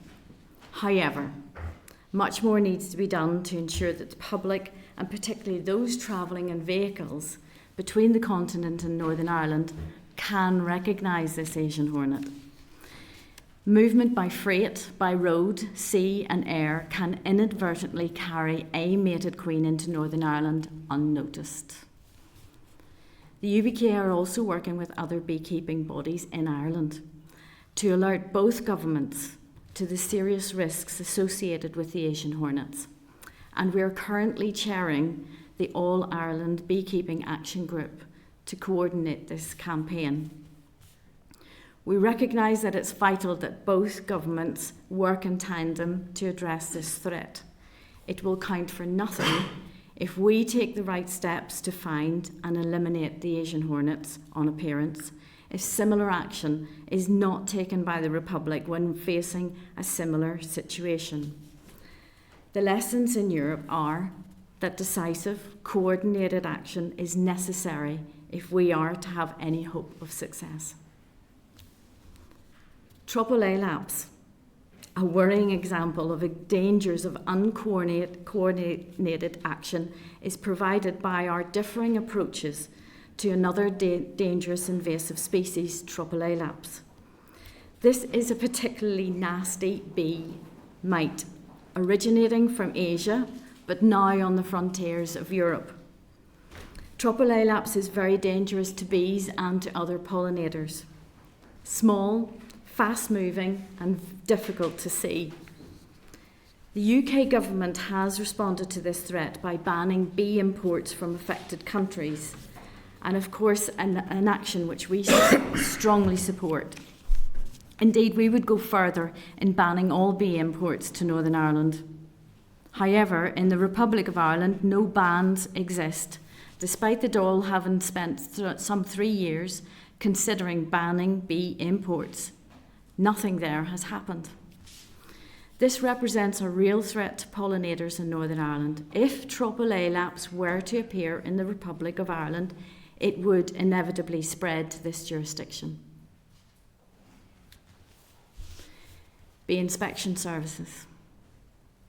However, much more needs to be done to ensure that the public, and particularly those travelling in vehicles between the continent and Northern Ireland, can recognise this Asian hornet. Movement by freight, by road, sea and air can inadvertently carry a mated queen into Northern Ireland unnoticed. The UBK are also working with other beekeeping bodies in Ireland to alert both governments to the serious risks associated with the Asian hornets. And we are currently chairing the All Ireland Beekeeping Action Group to coordinate this campaign. We recognise that it's vital that both governments work in tandem to address this threat. It will count for nothing if we take the right steps to find and eliminate the Asian hornets on appearance, if similar action is not taken by the Republic when facing a similar situation. The lessons in Europe are that decisive, coordinated action is necessary if we are to have any hope of success. Tropole lapse, a worrying example of the dangers of uncoordinated action, is provided by our differing approaches to another dangerous invasive species, Tropole lapse. This is a particularly nasty bee mite, originating from Asia, but now on the frontiers of Europe. Tropole lapse is very dangerous to bees and to other pollinators. Small, fast-moving and difficult to see. The UK government has responded to this threat by banning bee imports from affected countries, and of course an action which we strongly support. Indeed, we would go further in banning all bee imports to Northern Ireland. However, in the Republic of Ireland, no bans exist, despite the Dáil having spent some 3 years considering banning bee imports. Nothing there has happened. This represents a real threat to pollinators in Northern Ireland. If Tropole lapse were to appear in the Republic of Ireland, it would inevitably spread to this jurisdiction. Bee inspection services.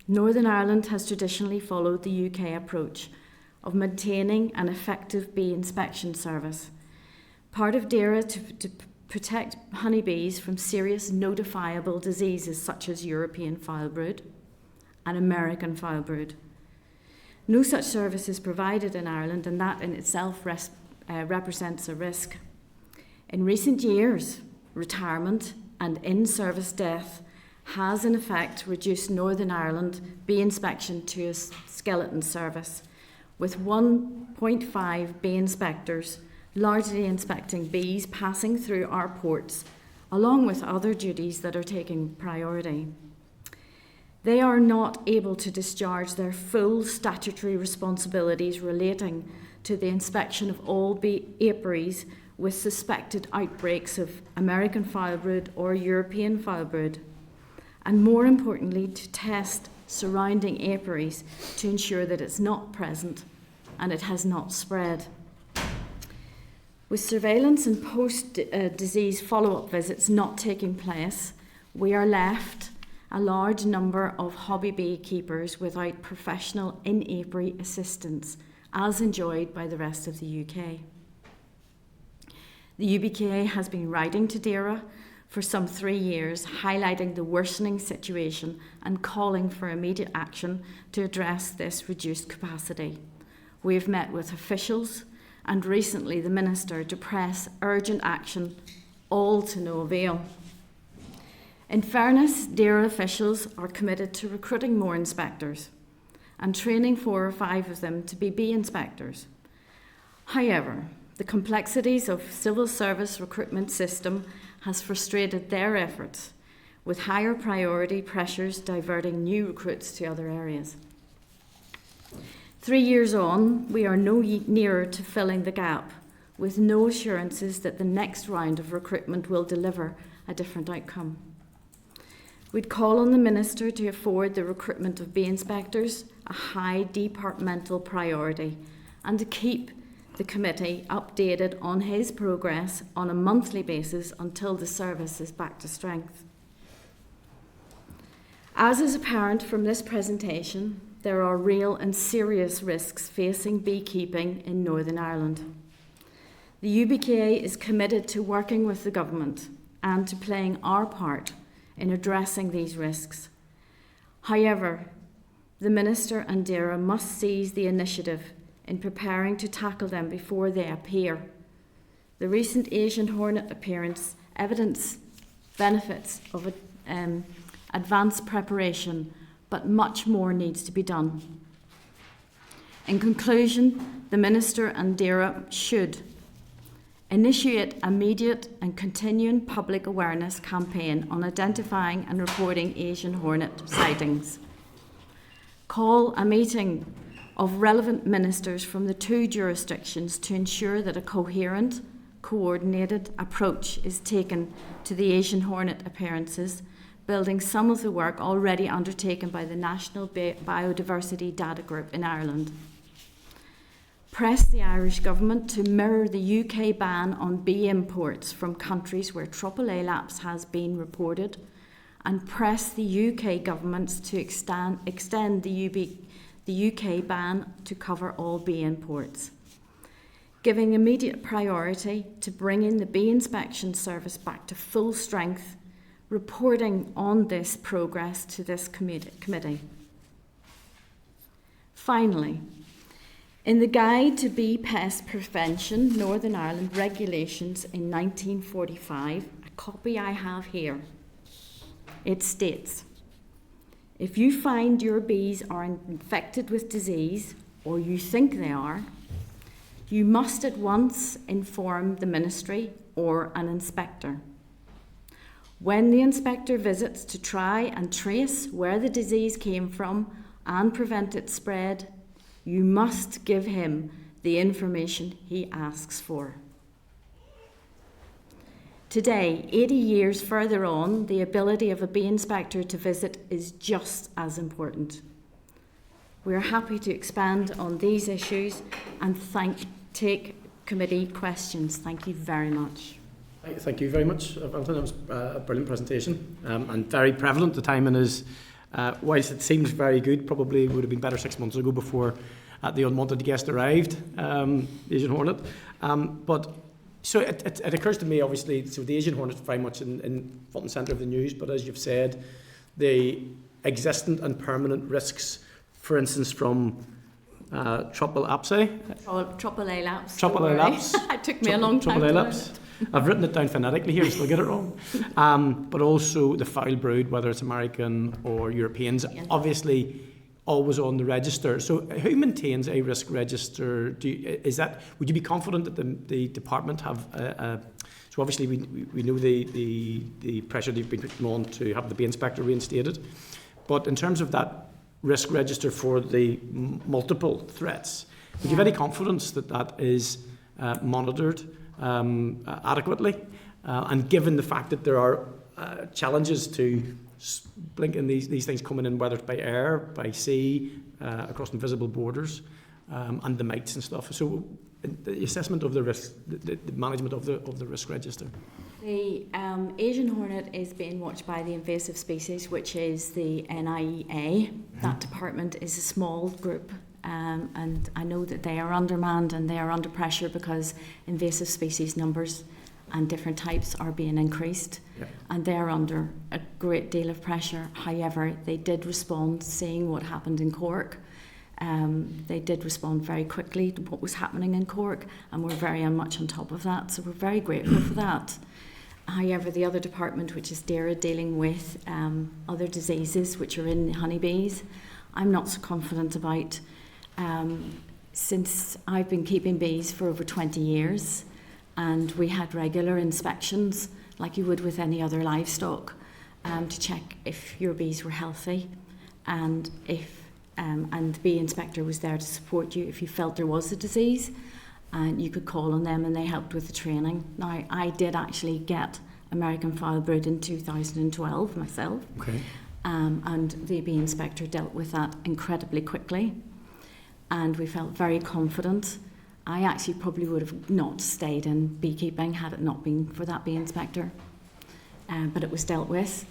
Northern Ireland has traditionally followed the UK approach of maintaining an effective bee inspection service. Part of DAERA to protect honeybees from serious notifiable diseases such as European foulbrood and American foulbrood. No such service is provided in Ireland, and that in itself represents a risk. In recent years, retirement, and in-service death has in effect reduced Northern Ireland bee inspection to a skeleton service, with 1.5 bee inspectors largely inspecting bees passing through our ports, along with other duties that are taking priority. They are not able to discharge their full statutory responsibilities relating to the inspection of all bee apiaries with suspected outbreaks of American foulbrood or European foulbrood, and more importantly, to test surrounding apiaries to ensure that it's not present and it has not spread. With surveillance and post-disease follow-up visits not taking place, we are left a large number of hobby beekeepers without professional in-apiary assistance, as enjoyed by the rest of the UK. The UBKA has been writing to DAERA for some 3 years, highlighting the worsening situation and calling for immediate action to address this reduced capacity. We have met with officials and recently the Minister to press urgent action, all to no avail. In fairness, DAERA officials are committed to recruiting more inspectors and training 4 or 5 of them to be bee inspectors. However, the complexities of civil service recruitment system has frustrated their efforts, with higher priority pressures diverting new recruits to other areas. 3 years on, we are no nearer to filling the gap, with no assurances that the next round of recruitment will deliver a different outcome. We'd call on the Minister to afford the recruitment of bee inspectors a high departmental priority and to keep the committee updated on his progress on a monthly basis until the service is back to strength. As is apparent from this presentation, there are real and serious risks facing beekeeping in Northern Ireland. The UBKA is committed to working with the government and to playing our part in addressing these risks. However, the Minister and DAERA must seize the initiative in preparing to tackle them before they appear. The recent Asian hornet appearance evidence benefits of advanced preparation, but much more needs to be done. In conclusion, the Minister and DAERA should initiate immediate and continuing public awareness campaign on identifying and reporting Asian hornet sightings. Call a meeting of relevant ministers from the 2 jurisdictions to ensure that a coherent, coordinated approach is taken to the Asian hornet appearances, building some of the work already undertaken by the National Biodiversity Data Group in Ireland. Press the Irish Government to mirror the UK ban on bee imports from countries where AAA lapse has been reported, and press the UK governments to extend the UK ban to cover all bee imports, giving immediate priority to bringing the bee inspection service back to full strength, reporting on this progress to this committee. Finally, in the Guide to Bee Pest Prevention Northern Ireland Regulations in 1945, a copy I have here, it states, if you find your bees are infected with disease, or you think they are, you must at once inform the Ministry or an inspector. When the inspector visits to try and trace where the disease came from and prevent its spread, you must give him the information he asks for. Today, 80 years further on, the ability of a bee inspector to visit is just as important. We are happy to expand on these issues and take committee questions. Thank you very much. Thank you very much, Valentine. That was a brilliant presentation and very prevalent. The timing is, whilst it seems very good, probably would have been better 6 months ago before the unwanted guest arrived, the Asian hornet. So it occurs to me, obviously, so the Asian hornet is very much in front and centre of the news, but as you've said, the existent and permanent risks, for instance, from AAA lapse. AAA lapse. AAA lapse. It took me a long time to learn it. I've written it down phonetically here, so I'll get it wrong. But also the fowl brood, whether it's American or Europeans, obviously always on the register. So who maintains a risk register? Would you be confident that the department have so obviously we know the pressure they've been putting on to have the bee inspector reinstated, but in terms of that risk register for the multiple threats, would you have any confidence that that is monitored adequately? And given the fact that there are challenges to blinking these things coming in, whether it's by air, by sea, across invisible borders, and the mites and stuff. So the assessment of the risk, the management of the risk register. The Asian hornet is being watched by the invasive species, which is the NIEA. That department is a small group, and I know that they are undermanned and they are under pressure because invasive species numbers and different types are being increased, and they're under a great deal of pressure. However, they did respond, seeing what happened in Cork. They did respond very quickly to what was happening in Cork, and we're very much on top of that, so we're very grateful for that. However, the other department, which is DAERA, dealing with other diseases which are in honeybees, I'm not so confident about. Since I've been keeping bees for over 20 years, and we had regular inspections, like you would with any other livestock, to check if your bees were healthy, and and the bee inspector was there to support you if you felt there was a disease, and you could call on them and they helped with the training. Now, I did actually get American fowl brood in 2012 myself, and the bee inspector dealt with that incredibly quickly, and we felt very confident. I actually probably would have not stayed in beekeeping had it not been for that bee inspector, but it was dealt with.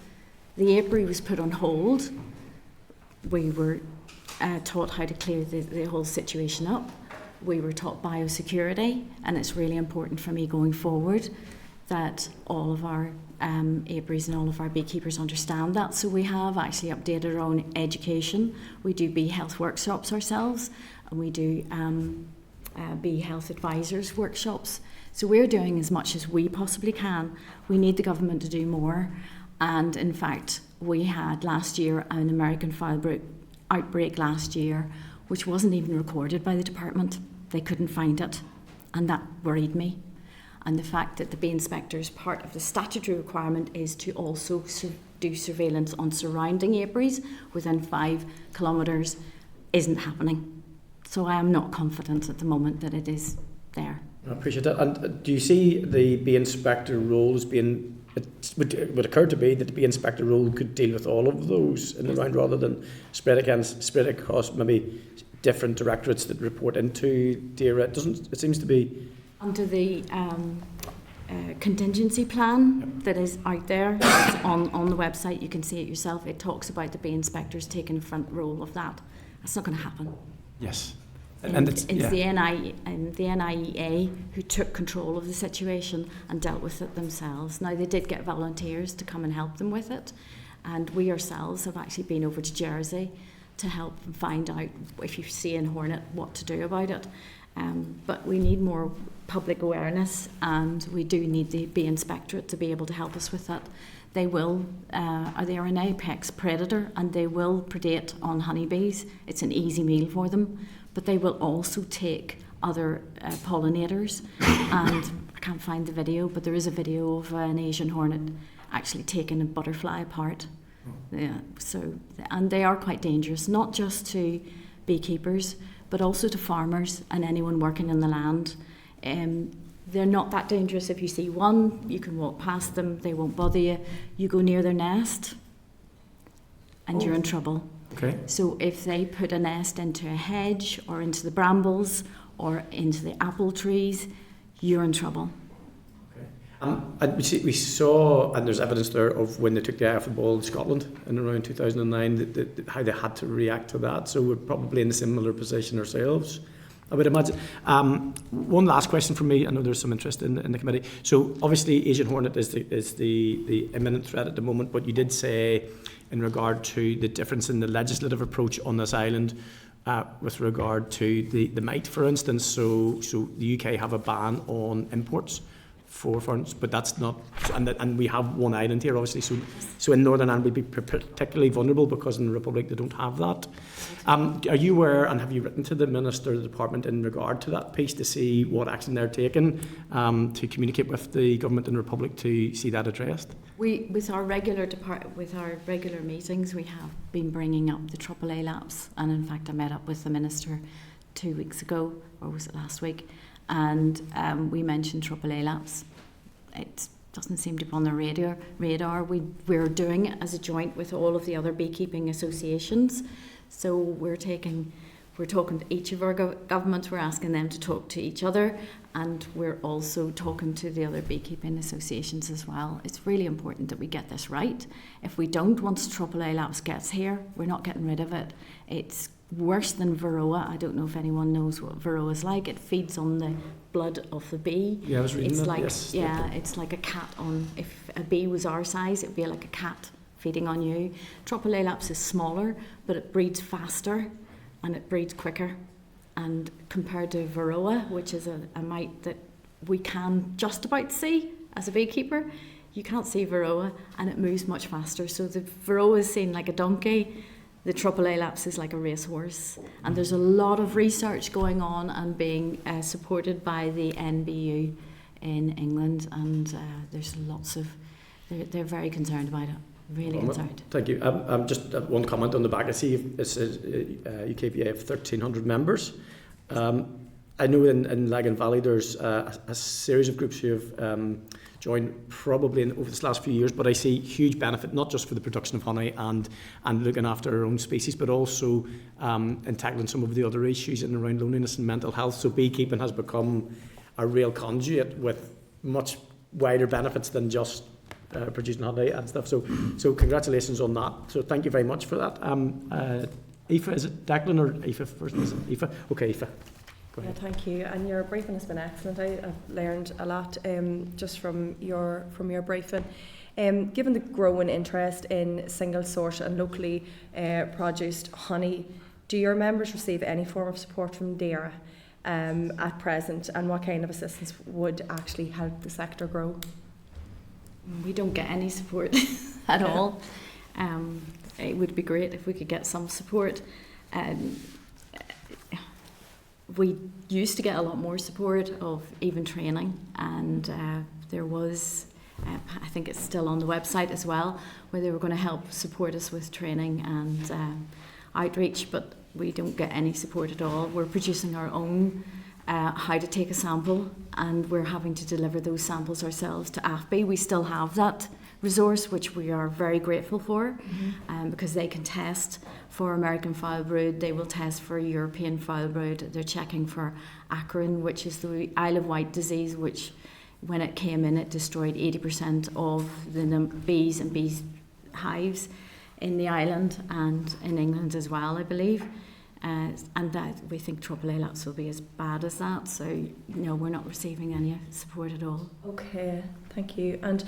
The apiary was put on hold. We were taught how to clear the whole situation up. We were taught biosecurity, and it's really important for me going forward that all of our apiaries and all of our beekeepers understand that. So we have actually updated our own education. We do bee health workshops ourselves, and we do bee health advisors workshops. So we're doing as much as we possibly can. We need the government to do more. And in fact, we had last year an American fowl brood outbreak last year, which wasn't even recorded by the department. They couldn't find it, and that worried me. And the fact that the bee inspector's part of the statutory requirement is to also do surveillance on surrounding apiaries within 5 kilometres isn't happening. So I am not confident at the moment that it is there. I appreciate that. And do you see the bee inspector role as being, it would occur to be that the bee inspector role could deal with all of those in the round rather than spread across maybe different directorates that report into DAERA? It seems to be under the contingency plan that is out there. It's on the website. You can see it yourself. It talks about the bee inspectors taking a front role of that. That's not going to happen. Yes. And it's the NIEA who took control of the situation and dealt with it themselves. Now, they did get volunteers to come and help them with it, and we ourselves have actually been over to Jersey to help find out, if you see a hornet, what to do about it. But we need more public awareness, and we do need the bee inspectorate to be able to help us with that. They are an apex predator, and they will predate on honeybees. It's an easy meal for them. But they will also take other pollinators, and I can't find the video, but there is a video of an Asian hornet actually taking a butterfly apart. Yeah, and they are quite dangerous, not just to beekeepers, but also to farmers and anyone working in the land. They're not that dangerous. If you see one, you can walk past them, they won't bother you. You go near their nest, and you're in trouble. okay. So if they put a nest into a hedge or into the brambles or into the apple trees, you're in trouble. And we saw, and there's evidence there of when they took the eye off the ball in Scotland in around 2009, how they had to react to that. So we're probably in a similar position ourselves, I would imagine. One last question from me. I know there's some interest in the committee. So obviously Asian hornet is the imminent threat at the moment, but you did say in regard to the difference in the legislative approach on this island with regard to the mite, for instance. So the UK have a ban on imports for hornets, but that's not, and we have one island here, obviously, so in Northern Ireland we'd be particularly vulnerable because in the Republic they don't have that. Are you aware, and have you written to the Minister of the Department in regard to that piece to see what action they're taking to communicate with the Government in the Republic to see that addressed? With our regular meetings, we have been bringing up the AAA lapse, and in fact I met up with the Minister 2 weeks ago, or was it last week, and we mentioned AAA lapse. It doesn't seem to be on the radar. We're doing it as a joint with all of the other beekeeping associations. So we're talking to each of our governments, we're asking them to talk to each other, and we're also talking to the other beekeeping associations as well. It's really important that we get this right. If we don't, once AAA lapse gets here, we're not getting rid of it. It's worse than Varroa. I don't know if anyone knows what Varroa is like. It feeds on the blood of the bee. Yeah, I was reading it's that, like, yes. Yeah, it's like a cat on, if a bee was our size, it'd be like a cat feeding on you. AAA lapse is smaller, but it breeds faster and it breeds quicker. And compared to Varroa, which is a mite that we can just about see as a beekeeper, you can't see Varroa, and it moves much faster. So the Varroa is seen like a donkey, the AAA lapse is like a racehorse. And there's a lot of research going on and being supported by the NBU in England, and there's lots of, they're very concerned about it. Really concerned. Thank you. Just one comment on the back. I see it says UKVA have 1,300 members. I know in Lagan Valley there's a series of groups who have joined probably over this last few years, but I see huge benefit not just for the production of honey and looking after our own species, but also in tackling some of the other issues in and around loneliness and mental health. So beekeeping has become a real conduit with much wider benefits than just producing honey and stuff. So congratulations on that. So thank you very much for that. Aoife, is it Declan or Aoife first? Is it Aoife? Okay, Aoife. Go ahead. Yeah, thank you. And your briefing has been excellent. I've learned a lot just from your briefing. Given the growing interest in single source and locally produced honey, do your members receive any form of support from DAERA at present, and what kind of assistance would actually help the sector grow? We don't get any support at all. It would be great if we could get some support. We used to get a lot more support of even training, and there was, I think it's still on the website as well, where they were going to help support us with training and outreach, but we don't get any support at all. We're producing our own how to take a sample, and we're having to deliver those samples ourselves to AFBI. We still have that resource, which we are very grateful for, because they can test for American foul brood, they will test for European foul brood. They're checking for acrin, which is the Isle of Wight disease, which when it came in, it destroyed 80% of the bees and bees hives in the island and in England as well, I believe. And that we think AAA lapse will be as bad as that. So, no, we're not receiving any support at all. Okay, thank you. And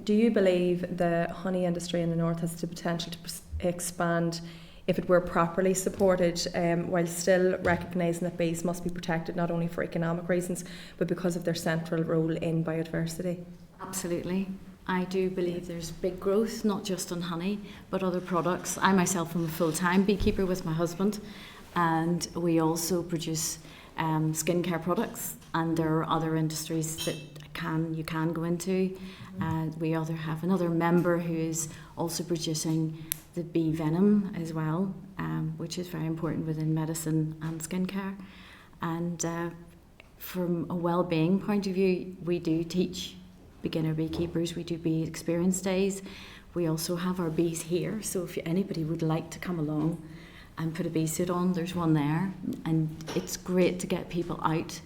do you believe the honey industry in the north has the potential to expand if it were properly supported, while still recognising that bees must be protected not only for economic reasons, but because of their central role in biodiversity? Absolutely. I do believe there's big growth, not just on honey, but other products. I myself am a full-time beekeeper with my husband, and we also produce skincare products, and there are other industries that you can go into. We have another member who is also producing the bee venom as well, which is very important within medicine and skincare. And from a well-being point of view, we do teach beginner beekeepers, we do bee experience days. We also have our bees here, so if anybody would like to come along and put a bee suit on, there's one there, and it's great to get people out.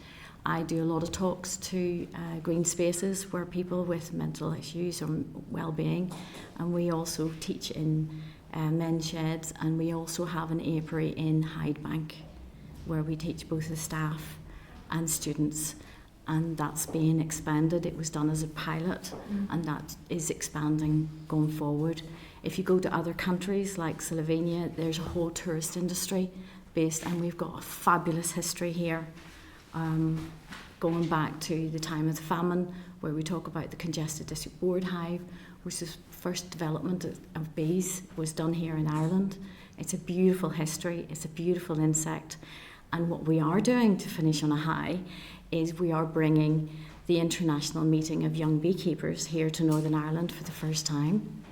I do a lot of talks to green spaces where people with mental issues or well-being, and we also teach in men's sheds, and we also have an apiary in Hyde Bank where we teach both the staff and students. And that's being expanded. It was done as a pilot, and that is expanding going forward. If you go to other countries like Slovenia, there's a whole tourist industry based, and we've got a fabulous history here. going back to the time of the famine, where we talk about the congested district board hive, which is the first development of bees was done here in Ireland. It's a beautiful history, it's a beautiful insect, and what we are doing, to finish on a high, is we are bringing the international meeting of young beekeepers here to Northern Ireland for the first time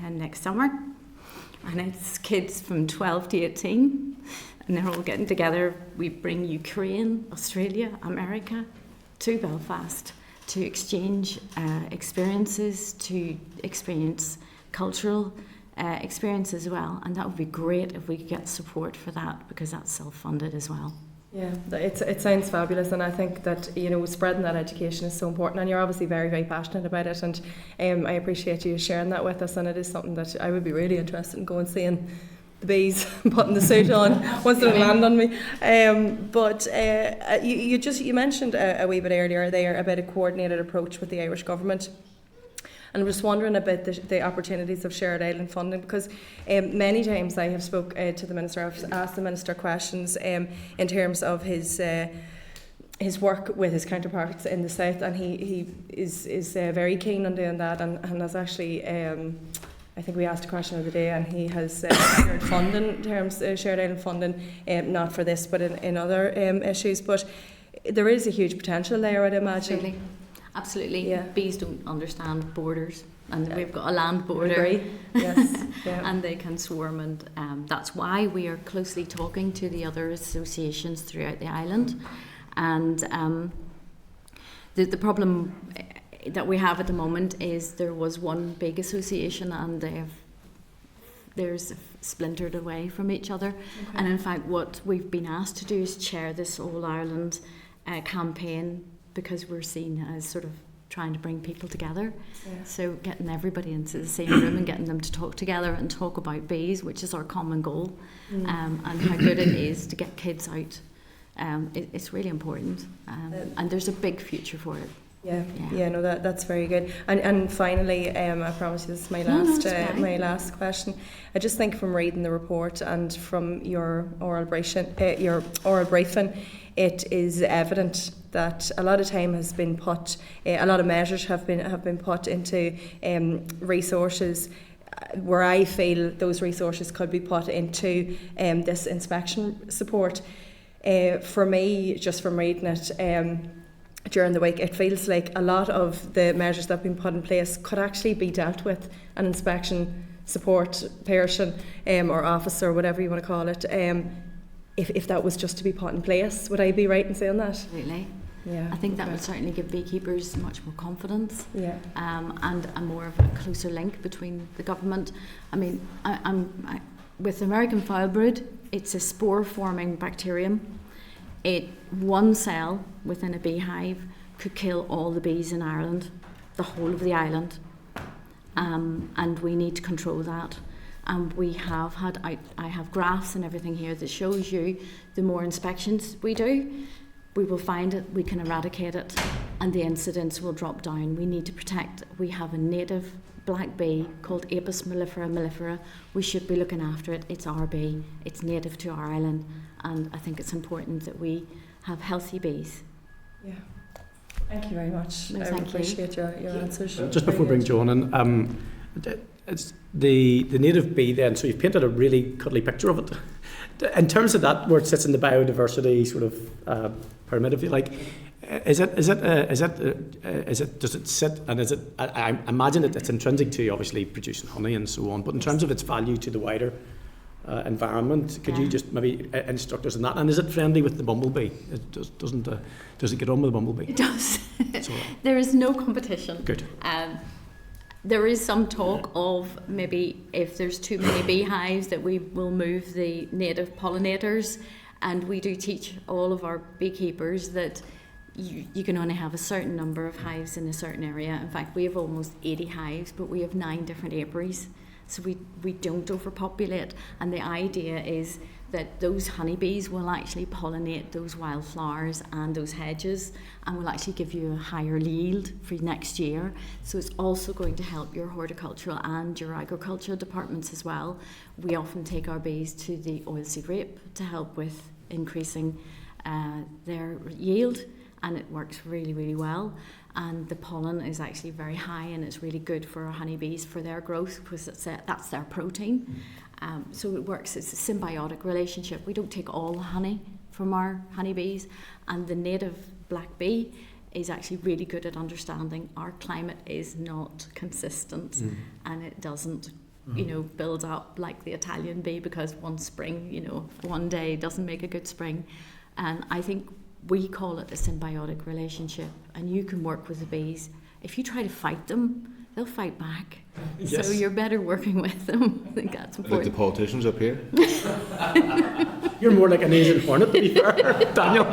next summer. And it's kids from 12 to 18, and they're all getting together. We bring Ukraine, Australia, America to Belfast to exchange experiences, to experience cultural experience as well. And that would be great if we could get support for that, because that's self-funded as well. Yeah, it sounds fabulous, and I think that, you know, spreading that education is so important, and you're obviously very, very passionate about it, and I appreciate you sharing that with us, and it is something that I would be really interested in going seeing the bees putting the suit on once they land on me. But you mentioned a wee bit earlier there about a coordinated approach with the Irish government. And I'm just wondering about the opportunities of shared island funding, because many times I have spoke to the Minister, I've asked the Minister questions in terms of his work with his counterparts in the South, and he is very keen on doing that, and has actually, I think we asked a question the other day, and he has shared funding in terms of shared island funding, not for this but in other issues. But there is a huge potential there, I'd imagine. Absolutely. Absolutely. Yeah. Bees don't understand borders, and we've got a land border. Agree. Yes. Yeah. And they can swarm, and that's why we are closely talking to the other associations throughout the island. And the problem that we have at the moment is there was one big association, and there's splintered away from each other. Okay. And in fact, what we've been asked to do is chair this All Ireland campaign, because we're seen as sort of trying to bring people together. Yeah. So getting everybody into the same room and getting them to talk together and talk about bees, which is our common goal, and how good it is to get kids out. It's really important, and there's a big future for it. Yeah, no, that's very good. And finally, I promise you this is my last question. I just think from reading the report and from your oral briefing, it is evident that a lot of time has been put, a lot of measures have been put into resources where I feel those resources could be put into this inspection support. For me, just from reading it during the week, it feels like a lot of the measures that have been put in place could actually be dealt with an inspection support person or officer, whatever you want to call it, if that was just to be put in place. Would I be right in saying that? Absolutely. Yeah, I think that would certainly give beekeepers much more confidence, and a more of a closer link between the government. I mean, with American foulbrood, it's a spore-forming bacterium. One cell within a beehive could kill all the bees in Ireland, the whole of the island, and we need to control that. And we have had, I have graphs and everything here that shows you the more inspections we do, we will find it, we can eradicate it, and the incidence will drop down. We need to protect. We have a native black bee called Apis mellifera. We should be looking after it. It's our bee. It's native to our island, and I think it's important that we have healthy bees. Yeah. Thank you very much. No, I appreciate your answers. Just before we bring Joan in, it's the native bee then, so you've painted a really cuddly picture of it. In terms of that, where it sits in the biodiversity sort of pyramid, if you like, does it sit, and is it, I imagine it's intrinsic to obviously producing honey and so on, but in terms of its value to the wider environment, could you just maybe instruct us on that? And is it friendly with the bumblebee? Does it get on with the bumblebee? It does. There is no competition. Good. There is some talk of maybe if there's too many beehives that we will move the native pollinators, and we do teach all of our beekeepers that you can only have a certain number of hives in a certain area. In fact, we have almost 80 hives, but we have 9 different apiaries, so we don't overpopulate. And the idea is that those honeybees will actually pollinate those wildflowers and those hedges, and will actually give you a higher yield for next year. So it's also going to help your horticultural and your agricultural departments as well. We often take our bees to the oilseed rape to help with increasing their yield, and it works really, really well. And the pollen is actually very high, and it's really good for our honeybees for their growth, because that's their protein. So it works, it's a symbiotic relationship. We don't take all the honey from our honeybees, and the native black bee is actually really good at understanding our climate is not consistent, and it doesn't build up like the Italian bee, because one spring, one day doesn't make a good spring. And I think we call it a symbiotic relationship, and you can work with the bees. If you try to fight them, they'll fight back. Yes. So you're better working with them. I think that's important. Like the politicians up here. You're more like an Asian hornet, to be fair, Daniel.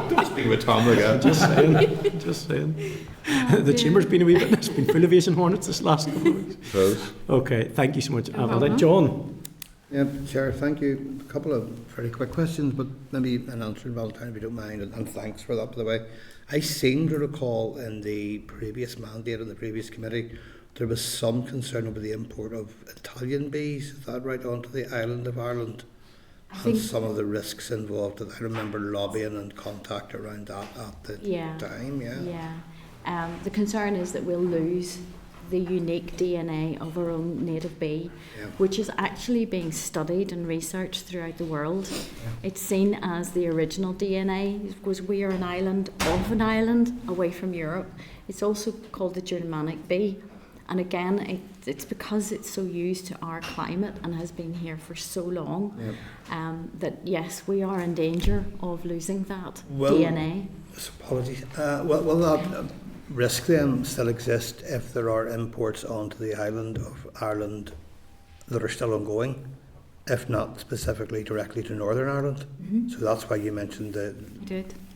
Don't speak about Tom again. Just saying. The chamber's been a wee bit, it's been full of Asian hornets this last couple of weeks. Suppose. Okay, thank you so much, No Valentine. problem. John? Yeah, Chair, thank you. A couple of very quick questions, but maybe an answer, Valentine, if you don't mind, and thanks for that, by the way. I seem to recall in the previous mandate in the previous committee, there was some concern over the import of Italian bees, is that right, onto the island of Ireland? And some of the risks involved. I remember lobbying and contact around that at the time, The concern is that we'll lose the unique DNA of our own native bee, which is actually being studied and researched throughout the world. It's seen as the original DNA, because we are an island off an island away from Europe. It's also called the Germanic bee. And again, it's because it's so used to our climate and has been here for so long, that yes, we are in danger of losing that DNA. Apologies. Will that risk then still exist if there are imports onto the island of Ireland that are still ongoing, if not specifically directly to Northern Ireland? So that's why you mentioned the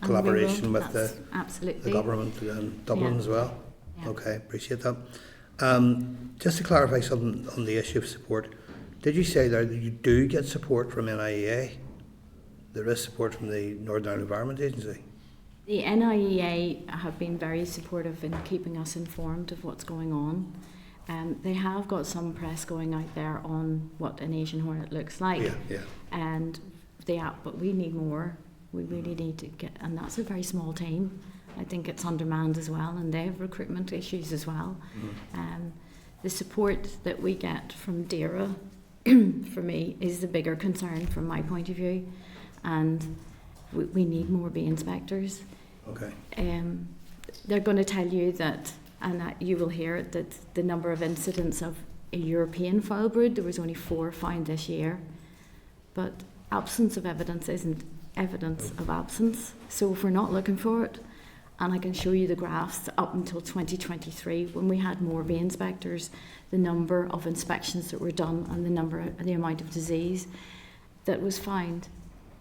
collaboration with the government in Dublin as well. Okay, appreciate that. Just to clarify something on the issue of support, did you say there that you do get support from NIEA? There is support from the Northern Ireland Environment Agency? The NIEA have been very supportive in keeping us informed of what's going on. They have got some press going out there on what an Asian hornet looks like, but we need more. We really need to get, and that's a very small team. I think it's undermanned as well, and they have recruitment issues as well. The support that we get from DAERA, for me, is the bigger concern from my point of view, and we need more bee inspectors. Okay. They're going to tell you that, and that you will hear it, that the number of incidents of a European foul brood, there was only 4 found this year, but absence of evidence isn't evidence of absence. So if we're not looking for it, and I can show you the graphs up until 2023, when we had more bee inspectors, the number of inspections that were done and the amount of disease that was found.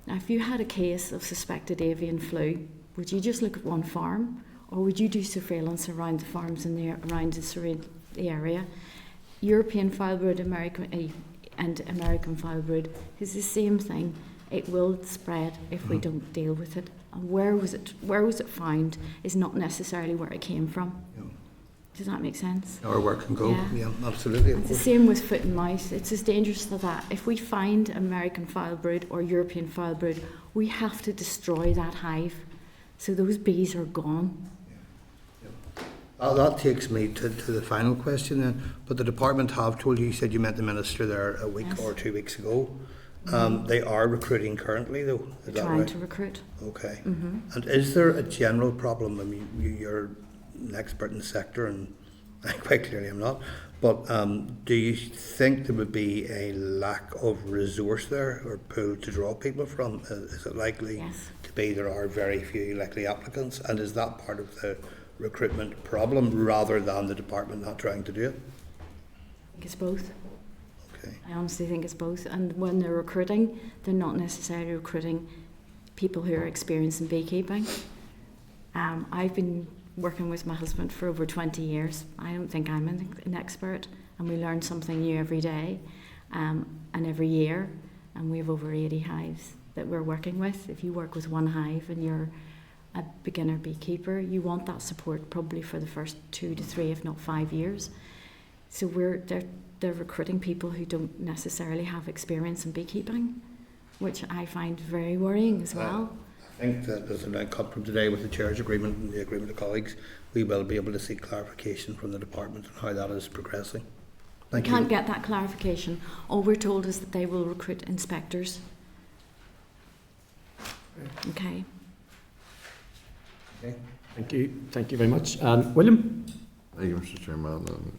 Now, if you had a case of suspected avian flu, would you just look at one farm, or would you do surveillance around the farms around the area? European foul brood, American foul brood is the same thing. It will spread if we don't deal with it. And where was it found is not necessarily where it came from. Does that make sense? Our work can go. Yeah, absolutely. It's the same with foot and mouth. It's as dangerous as that. If we find American foul brood or European foul brood, we have to destroy that hive. So those bees are gone. That takes me to the final question then. But the department have told you said you met the minister there a week or 2 weeks ago. They are recruiting currently, though. Is that Trying right? to recruit. Okay. And is there a general problem? I mean, you're an expert in the sector, and I quite clearly am not. But do you think there would be a lack of resource there or pool to draw people from? Is it likely to be there are very few likely applicants? And is that part of the recruitment problem rather than the department not trying to do it? I think it's both. Okay. I honestly think it's both. And when they're recruiting, they're not necessarily recruiting people who are experienced in beekeeping. I've been working with my husband for over 20 years. I don't think I'm an expert, and we learn something new every day and every year. And we have over 80 hives that we're working with. If you work with one hive and you're a beginner beekeeper, you want that support probably for the first 2 to 3, if not 5 years. So they're recruiting people who don't necessarily have experience in beekeeping, which I find very worrying as well. think that as an outcome from today with the Chair's agreement and the agreement of colleagues, we will be able to seek clarification from the department on how that is progressing. Thank We you. can't get that clarification. All we're told is that they will recruit inspectors. Okay. Okay. Thank you very much. And William? Thank you, Mr. Chairman, and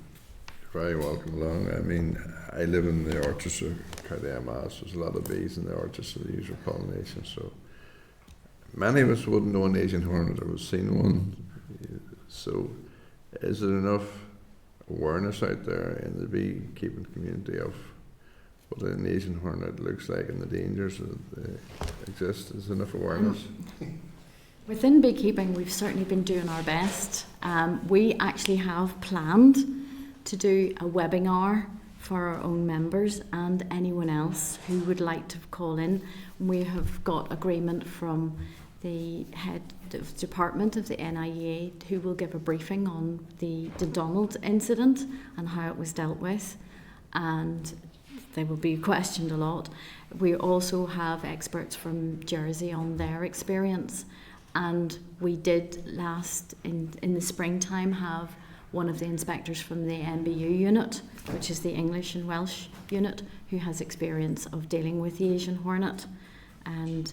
you're very welcome along. I mean, I live in the orchards of County Armagh. There's a lot of bees in the orchards that use for pollination, so many of us wouldn't know an Asian hornet or have seen one. So is there enough awareness out there in the beekeeping community of what an Asian hornet looks like and the dangers that exist? Is there enough awareness? Within beekeeping, we've certainly been doing our best. We actually have planned to do a webinar for our own members and anyone else who would like to call in. We have got agreement from the head of department of the NIEA who will give a briefing on the Dundonald incident and how it was dealt with, and they will be questioned a lot. We also have experts from Jersey on their experience, and we did last in the springtime have one of the inspectors from the NBU unit, which is the English and Welsh unit, who has experience of dealing with the Asian hornet, and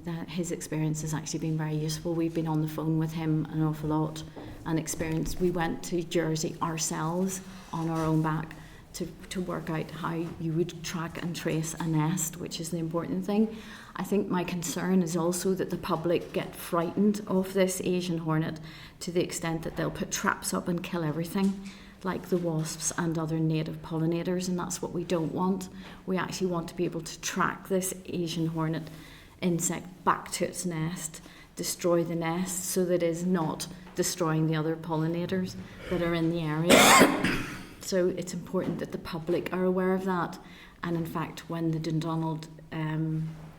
that his experience has actually been very useful. We've been on the phone with him an awful lot and experienced. We went to Jersey ourselves on our own back to work out how you would track and trace a nest, which is the important thing. I think my concern is also that the public get frightened of this Asian hornet to the extent that they'll put traps up and kill everything, like the wasps and other native pollinators, and that's what we don't want. We actually want to be able to track this Asian hornet insect back to its nest, destroy the nest so that it is not destroying the other pollinators that are in the area. So it's important that the public are aware of that. And in fact, when the Dundonald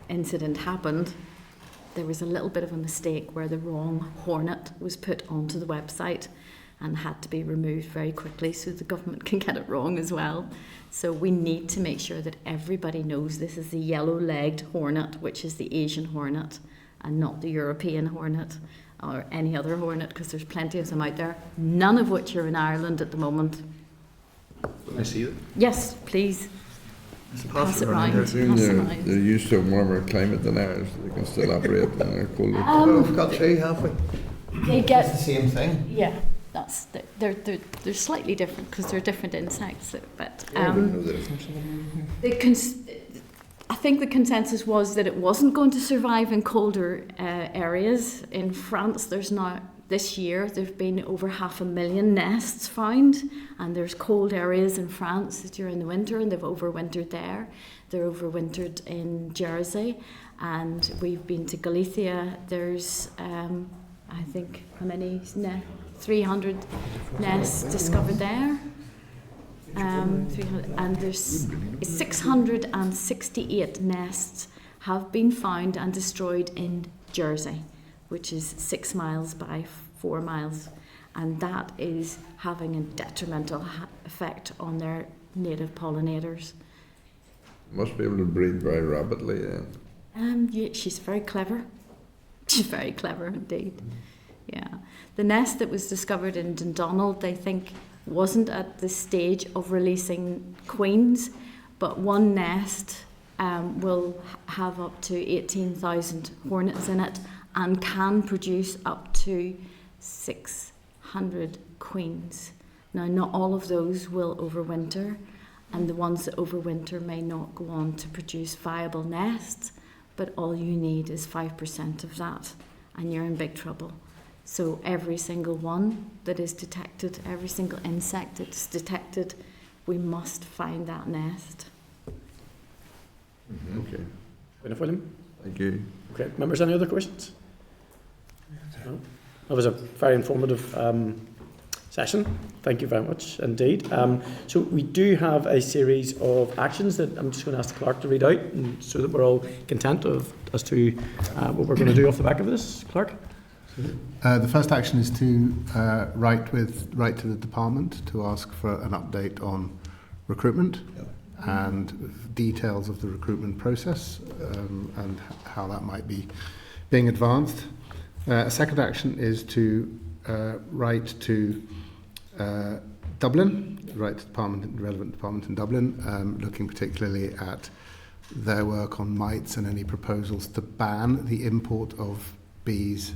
incident happened, there was a little bit of a mistake where the wrong hornet was put onto the website and had to be removed very quickly so the government can get it wrong as well. So we need to make sure that everybody knows this is the yellow-legged hornet, which is the Asian hornet, and not the European hornet or any other hornet, because there's plenty of them out there, none of which are in Ireland at the moment. Can I see it? Yes, please. Pass it round. I presume they're used to a warmer climate than ours. They can still operate in a colder. We've got three, have we? They It's get the same thing. yeah. That's they're slightly different because they're different insects, but I wouldn't know the difference. I think the consensus was that it wasn't going to survive in colder areas. In France, this year there've been over 500,000 nests found, and there's cold areas in France during the winter, and they've overwintered there. They're overwintered in Jersey, and we've been to Galicia. There's I think how many 300 nests discovered there. 300, and there's 668 nests have been found and destroyed in Jersey, which is 6 miles by 4 miles, and that is having a detrimental effect on their native pollinators. Must be able to breed very rapidly then. Yeah, she's very clever. She's very clever indeed. Yeah. The nest that was discovered in Dundonald, they think, wasn't at the stage of releasing queens, but one nest will have up to 18,000 hornets in it and can produce up to 600 queens. Now, not all of those will overwinter, and the ones that overwinter may not go on to produce viable nests, but all you need is 5% of that, and you're in big trouble. So every single one that is detected, every single insect that's detected, we must find that nest. Okay. Enough, William? Thank you. Okay, members, any other questions? No? That was a very informative session. Thank you very much indeed. So we do have a series of actions that I'm just going to ask the clerk to read out, and so that we're all content as to what we're going to do off the back of this. Clerk? The first action is to write to the department to ask for an update on recruitment and details of the recruitment process and how that might be being advanced. A second action is to write to Dublin, write to the relevant department in Dublin, looking particularly at their work on mites and any proposals to ban the import of bees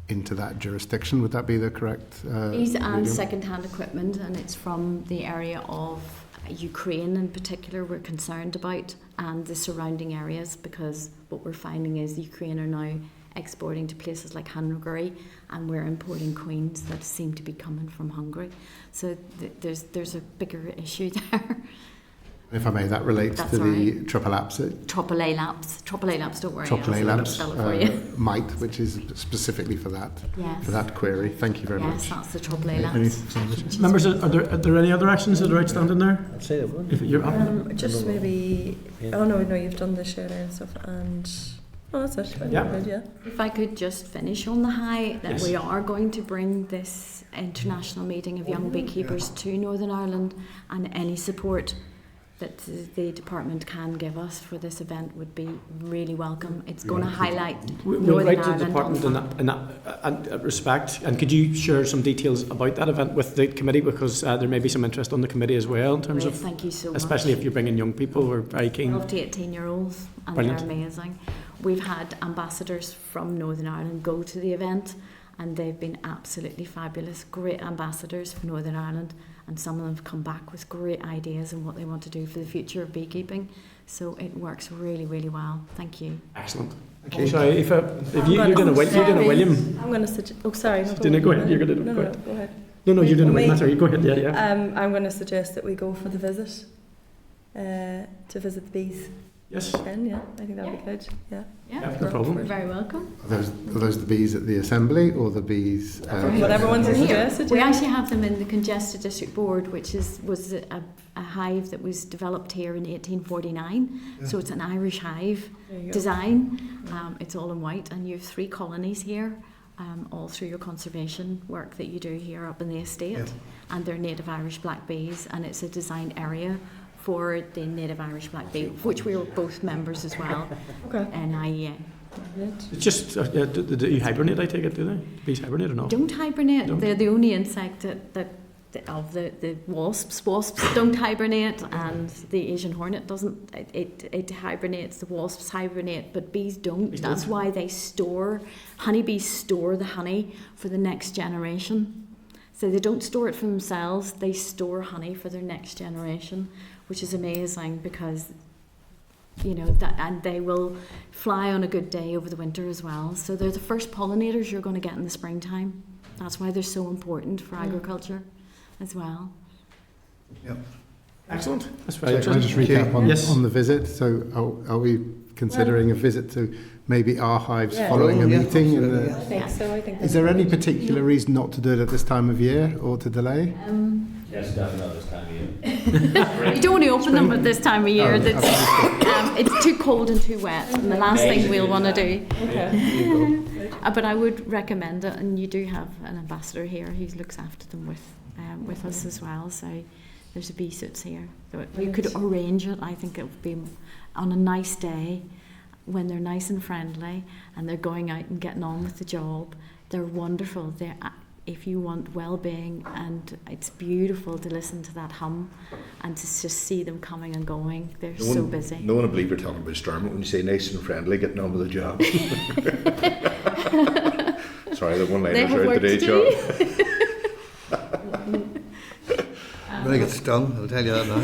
into that jurisdiction. Would that be the correct? Bees and reading? second-hand equipment, and it's from the area of Ukraine in particular we're concerned about, and the surrounding areas, because what we're finding is Ukraine are now exporting to places like Hungary, and we're importing queens that seem to be coming from Hungary. So there's a bigger issue there. If I may, that relates That's to the right. triple lapse. Triple A laps, don't worry. Triple A I'll lapse spell it for you. mite, which is specifically for that Yes. for that query. Thank you very Yes, much. that's the triple A lapse. Members, are there any other actions that are outstanding there? I'd say that one. If you're up with them. Just maybe. Oh no, you've done the shared and stuff, and that's it. Yeah. Good, yeah. If I could just finish on the high, that Yes. we are going to bring this international meeting of young beekeepers to Northern Ireland, and any support that the department can give us for this event would be really welcome. It's going to highlight We'll Northern write to the Ireland. department in that respect. And could you share some details about that event with the committee, because there may be some interest on the committee as well in terms Great, of, thank you so much. especially if you're bringing young people. We're very keen. 12 to 18-year-olds, and Brilliant. they're amazing. We've had ambassadors from Northern Ireland go to the event, and they've been absolutely fabulous, great ambassadors for Northern Ireland, and some of them have come back with great ideas on what they want to do for the future of beekeeping. So it works really, really well. Thank you. Excellent. Okay. Sorry, if you're doing a William. I'm going to suggest. Oh, sorry. No, Go ahead. You're going to No, go no, ahead. go ahead. No, you're doing a William. Me? Sorry, go ahead. Yeah. I'm going to suggest that we go for the visit to visit the bees. Yes. Then, yeah, I think that'd be good. Yeah. Yeah, no problem. You're very welcome. Are those the bees at the assembly or the bees? Whatever one's Here. suggested. We yeah. actually have them in the Congested District Board, which was a hive that was developed here in 1849. So it's an Irish hive There you go. design. It's all in white, and you have 3 colonies here, all through your conservation work that you do here up in the estate. Yeah. And they're native Irish black bees, and it's a design area for the native Irish black bee, of which we were both members as well, Okay. in IEA. It's just, do you hibernate, I take it, do they? Bees hibernate or not? Don't hibernate. Don't. They're the only insect that of the wasps. Wasps don't hibernate, and the Asian hornet doesn't. It hibernates. The wasps hibernate, but bees don't. Bees That's don't. why they store. Honeybees store the honey for the next generation. So they don't store it for themselves. They store honey for their next generation, which is amazing because, you know, that, and they will fly on a good day over the winter as well. So they're the first pollinators you're going to get in the springtime. That's why they're so important for agriculture as well. Yep. Excellent. That's very So can I just interesting. recap Yes. on the visit? So are we considering a visit to maybe our hives Yeah. following a Yeah, meeting? absolutely, I think so. I think. Is there any particular reason not to do it at this time of year or to delay? Yes, definitely not this time of year. You don't want to open them at this time of year. Oh, That's, it's too cold and too wet, and the last thing we'll want to do. Okay. But I would recommend it, and you do have an ambassador here who looks after them with us as well. So there's a bee suits here. So if you could arrange it, I think it would be on a nice day when they're nice and friendly and they're going out and getting on with the job. They're wonderful. They're if you want well-being, and it's beautiful to listen to that hum and to just see them coming and going. They're so busy. No one will believe you're talking about Stormont when you say nice and friendly, getting on with the job. Sorry, the one They liners have are out work the day to job. do. I'm going to get stung, I'll tell you that now.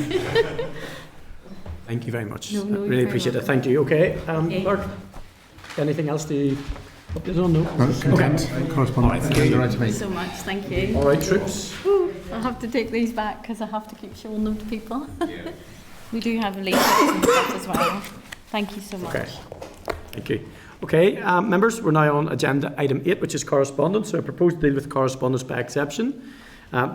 Thank you very much. No, you're really very appreciate it. welcome. Thank you. Okay, Okay. Clerk, anything else to update on? No? Consent, correspondence, All right, agenda Thank item you 8. so much. Thank you. All right, troops. I'll have to take these back because I have to keep showing them to people. We do have leaflets and stuff as well. Thank you so much. Okay. Thank you. Okay, members, we're now on agenda item 8, which is correspondence. So I propose to deal with correspondence by exception.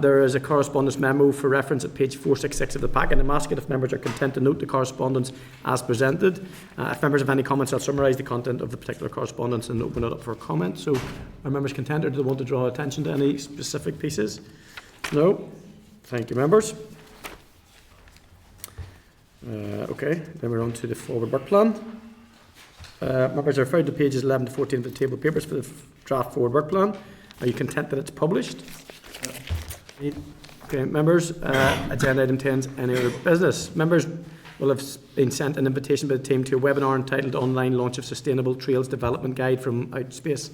There is a correspondence memo for reference at page 466 of the packet. I'm asking if members are content to note the correspondence as presented. If members have any comments, I'll summarise the content of the particular correspondence and open it up for comment. So are members content, or do they want to draw attention to any specific pieces? No? Thank you, members. Okay, then we're on to the forward work plan. Members are referred to pages 11 to 14 of the table of papers for the draft forward work plan. Are you content that it's published? Okay, members, agenda item 10 is any other business. Members will have been sent an invitation by the team to a webinar entitled Online Launch of Sustainable Trails Development Guide from Outscape.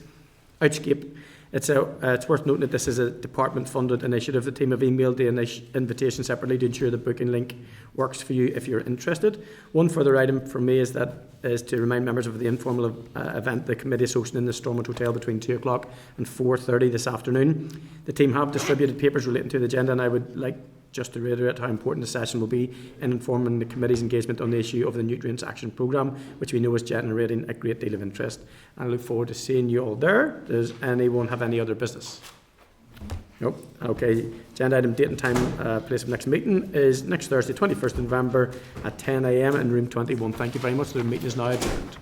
It's worth noting that this is a department-funded initiative. The team have emailed the invitation separately to ensure the booking link works for you if you're interested. One further item from me is to remind members of the informal event the committee is hosting in the Stormont Hotel between 2 o'clock and 4:30 this afternoon. The team have distributed papers relating to the agenda, and I would like just to reiterate how important the session will be in informing the committee's engagement on the issue of the Nutrients Action Programme, which we know is generating a great deal of interest. And I look forward to seeing you all there. Does anyone have any other business? Nope. Okay. Agenda item date and time, place of next meeting is next Thursday, 21st of November at 10 a.m. in room 21. Thank you very much. The meeting is now adjourned.